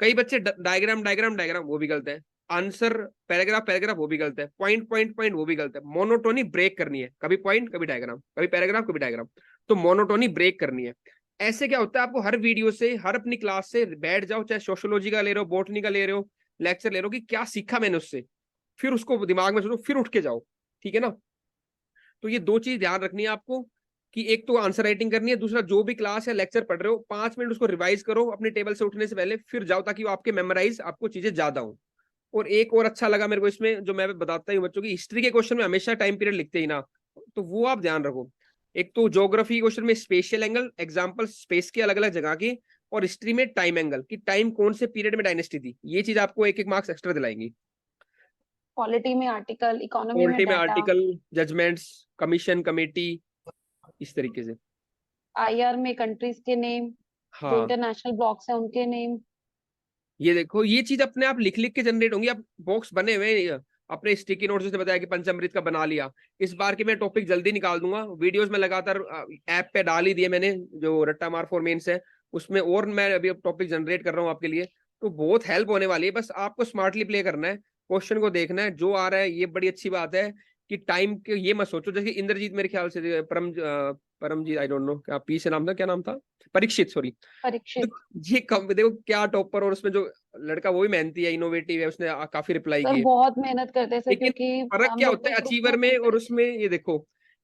कई बच्चे डायग्राम डायग्राम डायग्राम, वो भी गलत है। आंसर पैराग्राफ पैराग्राफ, वो भी गलत है। पॉइंट पॉइंट पॉइंट, वो भी गलत है। मोनोटोनी ब्रेक करनी है, कभी पॉइंट कभी डायग्राम, कभी पैराग्राफ कभी डायग्राम। तो मोनोटोनी ब्रेक करनी है। ऐसे क्या होता है, आपको हर वीडियो से, हर अपनी क्लास से बैठ जाओ, चाहे सोशियोलॉजी का ले रहे हो, बॉटनी का ले रहे हो, लेक्चर ले रहे हो, कि क्या सीखा मैंने उससे, फिर उसको दिमाग में सोचो, फिर उठ के जाओ। ठीक है ना। तो ये 2 चीज ध्यान रखनी है आपको, कि एक तो आंसर राइटिंग करनी है, दूसरा जो भी क्लास या लेक्चर पढ़ रहे हो 5 मिनट उसको रिवाइज करो अपने टेबल से उठने से पहले, फिर जाओ, ताकि वो आपके मेमोराइज, आपको चीजें ज्यादा हो। और एक और अच्छा लगा मेरे को इसमें, जो मैं बताता हूँ बच्चों की, हिस्ट्री के क्वेश्चन में हमेशा टाइम पीरियड लिखते ही ना, तो वो आप ध्यान रखो। एक तो ज्योग्राफी क्वेश्चन में स्पेशियल एंगल, एग्जाम्पल स्पेस के अलग अलग जगह के, और हिस्ट्री में टाइम एंगल, कि टाइम कौन से पीरियड में डायनेस्टी थी। ये चीज आपको 1-1 मार्क्स एक्स्ट्रा दिलाएंगी। पॉलिटी में आर्टिकल, इकोनॉमी में पॉलिटी में data. Article, judgements, commission committee, इस तरीके से। IR में कंट्रीज के नेम, जो हाँ इंटरनेशनल ब्लॉक्स हैं उनके नेम। ये देखो, ये चीज अपने आप लिख लिख के जनरेट होंगी। अब बॉक्स बने हुए हैं, अपने स्टिकी नोट्स जैसे बताया कि पंचामृत का बना लिया। इस बार के मैं टॉपिक जल्दी निकाल दूंगा, वीडियोस में लगातार ऐप पे डाल ही दिए मैंने, जो रट्टा मार फॉर मेंस है उसमें, और मैं अभी टॉपिक जनरेट कर रहा हूँ आपके लिए। तो बहुत हेल्प होने वाली है, बस आपको स्मार्टली प्ले करना है, क्वेश्चन को देखना है जो आ रहा है। ये बड़ी अच्छी बात है कि टाइम के ये मत सोचो, जैसे इंद्रजीत मेरे ख्याल से परमजीत, आई डोंट नो क्या पी से नाम था, क्या नाम था, परीक्षित, सॉरी। परीक्षित। ये कम देखो क्या टॉपर, और उसमें जो लड़का वो भी मेहनती है, इनोवेटिव है, उसने काफी रिप्लाई सर किए। बहुत मेहनत करते हैं सर, लेकिन क्योंकि फर्क हम क्या लोग होता तो है ग्रुप अचीवर में और प्रोजेक्ट। उसमें? ये देखो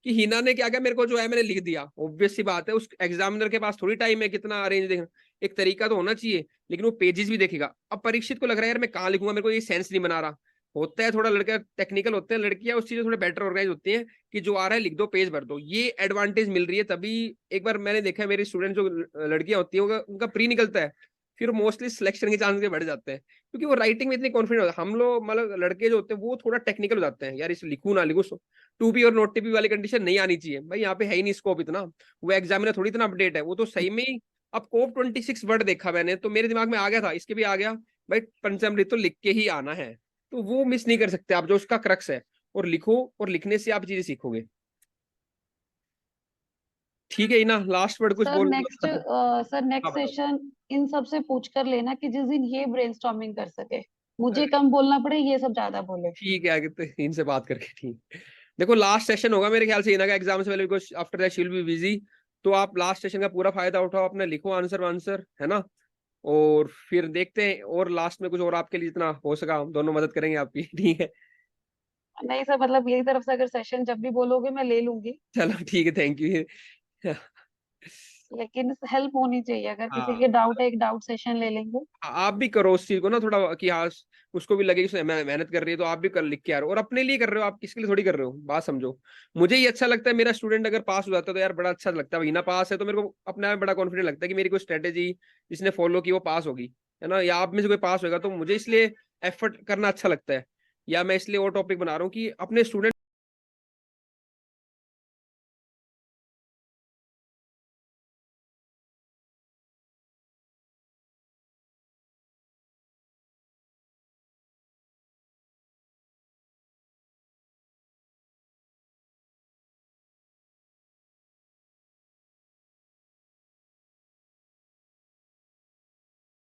कि हिना ने क्या किया, मेरे को जो है मैंने लिख दिया, ऑब्वियस सी बात है, उस एग्जामिनर के पास थोड़ी टाइम है कितना अरेंज देखना, एक तरीका तो होना चाहिए, लेकिन वो पेजेस भी देखेगा। अब परीक्षित को लग रहा है यार मैं कहाँ लिखूंगा, मेरे को ये सेंस नहीं बना रहा। होता है थोड़ा, लड़का टेक्निकल होते हैं, लड़कियां उस चीज थोड़े बेटर ऑर्गेनाइज होती हैं कि जो आ रहा है लिख दो, पेज भर दो। ये एडवांटेज मिल रही है तभी। एक बार मैंने देखा है मेरी स्टूडेंट जो लड़कियां होती है, उनका प्री निकलता है, फिर मोस्टली सिलेक्शन के चांस बढ़ जाते हैं, क्योंकि वो राइटिंग में इतनी कॉन्फिडेंट होता है। हम लोग मतलब लड़के जो होते हैं वो थोड़ा टेक्निकल हो जाते हैं, यार इसे लिखूं ना लिखूं, टू बी और नॉट टू बी वाली कंडीशन नहीं आनी चाहिए भाई, यहाँ पे है ही नहीं स्कोप इतना। वो एग्जामिनर थोड़ी इतना अपडेट है, वो तो सही में ही। अब कोप 26 वर्ड देखा मैंने तो मेरे दिमाग में आ गया था, इसके भी आ गया भाई, पंचामृत तो लिख के ही आना है। तो वो मिस नहीं कर सकते आप, जो उसका क्रक्स है, और लिखो, और लिखने से आप चीजें सीखोगे। ठीक है ना, लास्ट वर्ड कुछ सर बोल? नेक्स्ट सर हाँ नेक्स्ट बताओ। सेशन इन सब से पूछ कर लेना कि जिस दिन ये ब्रेनस्टॉर्मिंग कर सके, मुझे अरे कम बोलना पड़े, ये सब ज्यादा बोले। ठीक है, आगे तो इनसे बात करके ठीक। देखो लास्ट सेशन होगा मेरे ख्याल से इना का एग्जाम से पहले, because after that she will be busy. तो आप लास्ट सेशन का पूरा फायदा उठाओ, अपने लिखो आंसर वांसर, है ना? और फिर देखते हैं, और लास्ट में कुछ और आपके लिए जितना हो सका हम दोनों मदद करेंगे आपकी। ठीक है, नहीं सर, मतलब मेरी तरफ से अगर सेशन जब भी बोलोगे मैं ले लूंगी, चलो ठीक है, थैंक यू। लेकिन हेल्प होनी चाहिए। अगर किसी हाँ के डाउट है, एक डाउट सेशन ले लेंगे। आप भी करो उस चीज को ना थोड़ा, कि हाँ उसको भी लगे कि उसने मेहनत कर रही है, तो आप भी कर लिख के आ रहे हो, और अपने लिए कर रहे हो, आप किसके लिए थोड़ी कर रहे हो, बात समझो। मुझे ये अच्छा लगता है, मेरा स्टूडेंट अगर पास हो जाता है तो यार बड़ा अच्छा लगता है, वही ना पास है तो मेरे को अपने आप में बड़ा कॉन्फिडेंट लगता है कि मेरी कोई स्ट्रेटेजी जिसने फॉलो की वो पास होगी, है ना? या आप में से कोई पास होगा, तो मुझे इसलिए एफर्ट करना अच्छा लगता है, या मैं इसलिए वो टॉपिक बना रहा हूँ कि अपने स्टूडेंट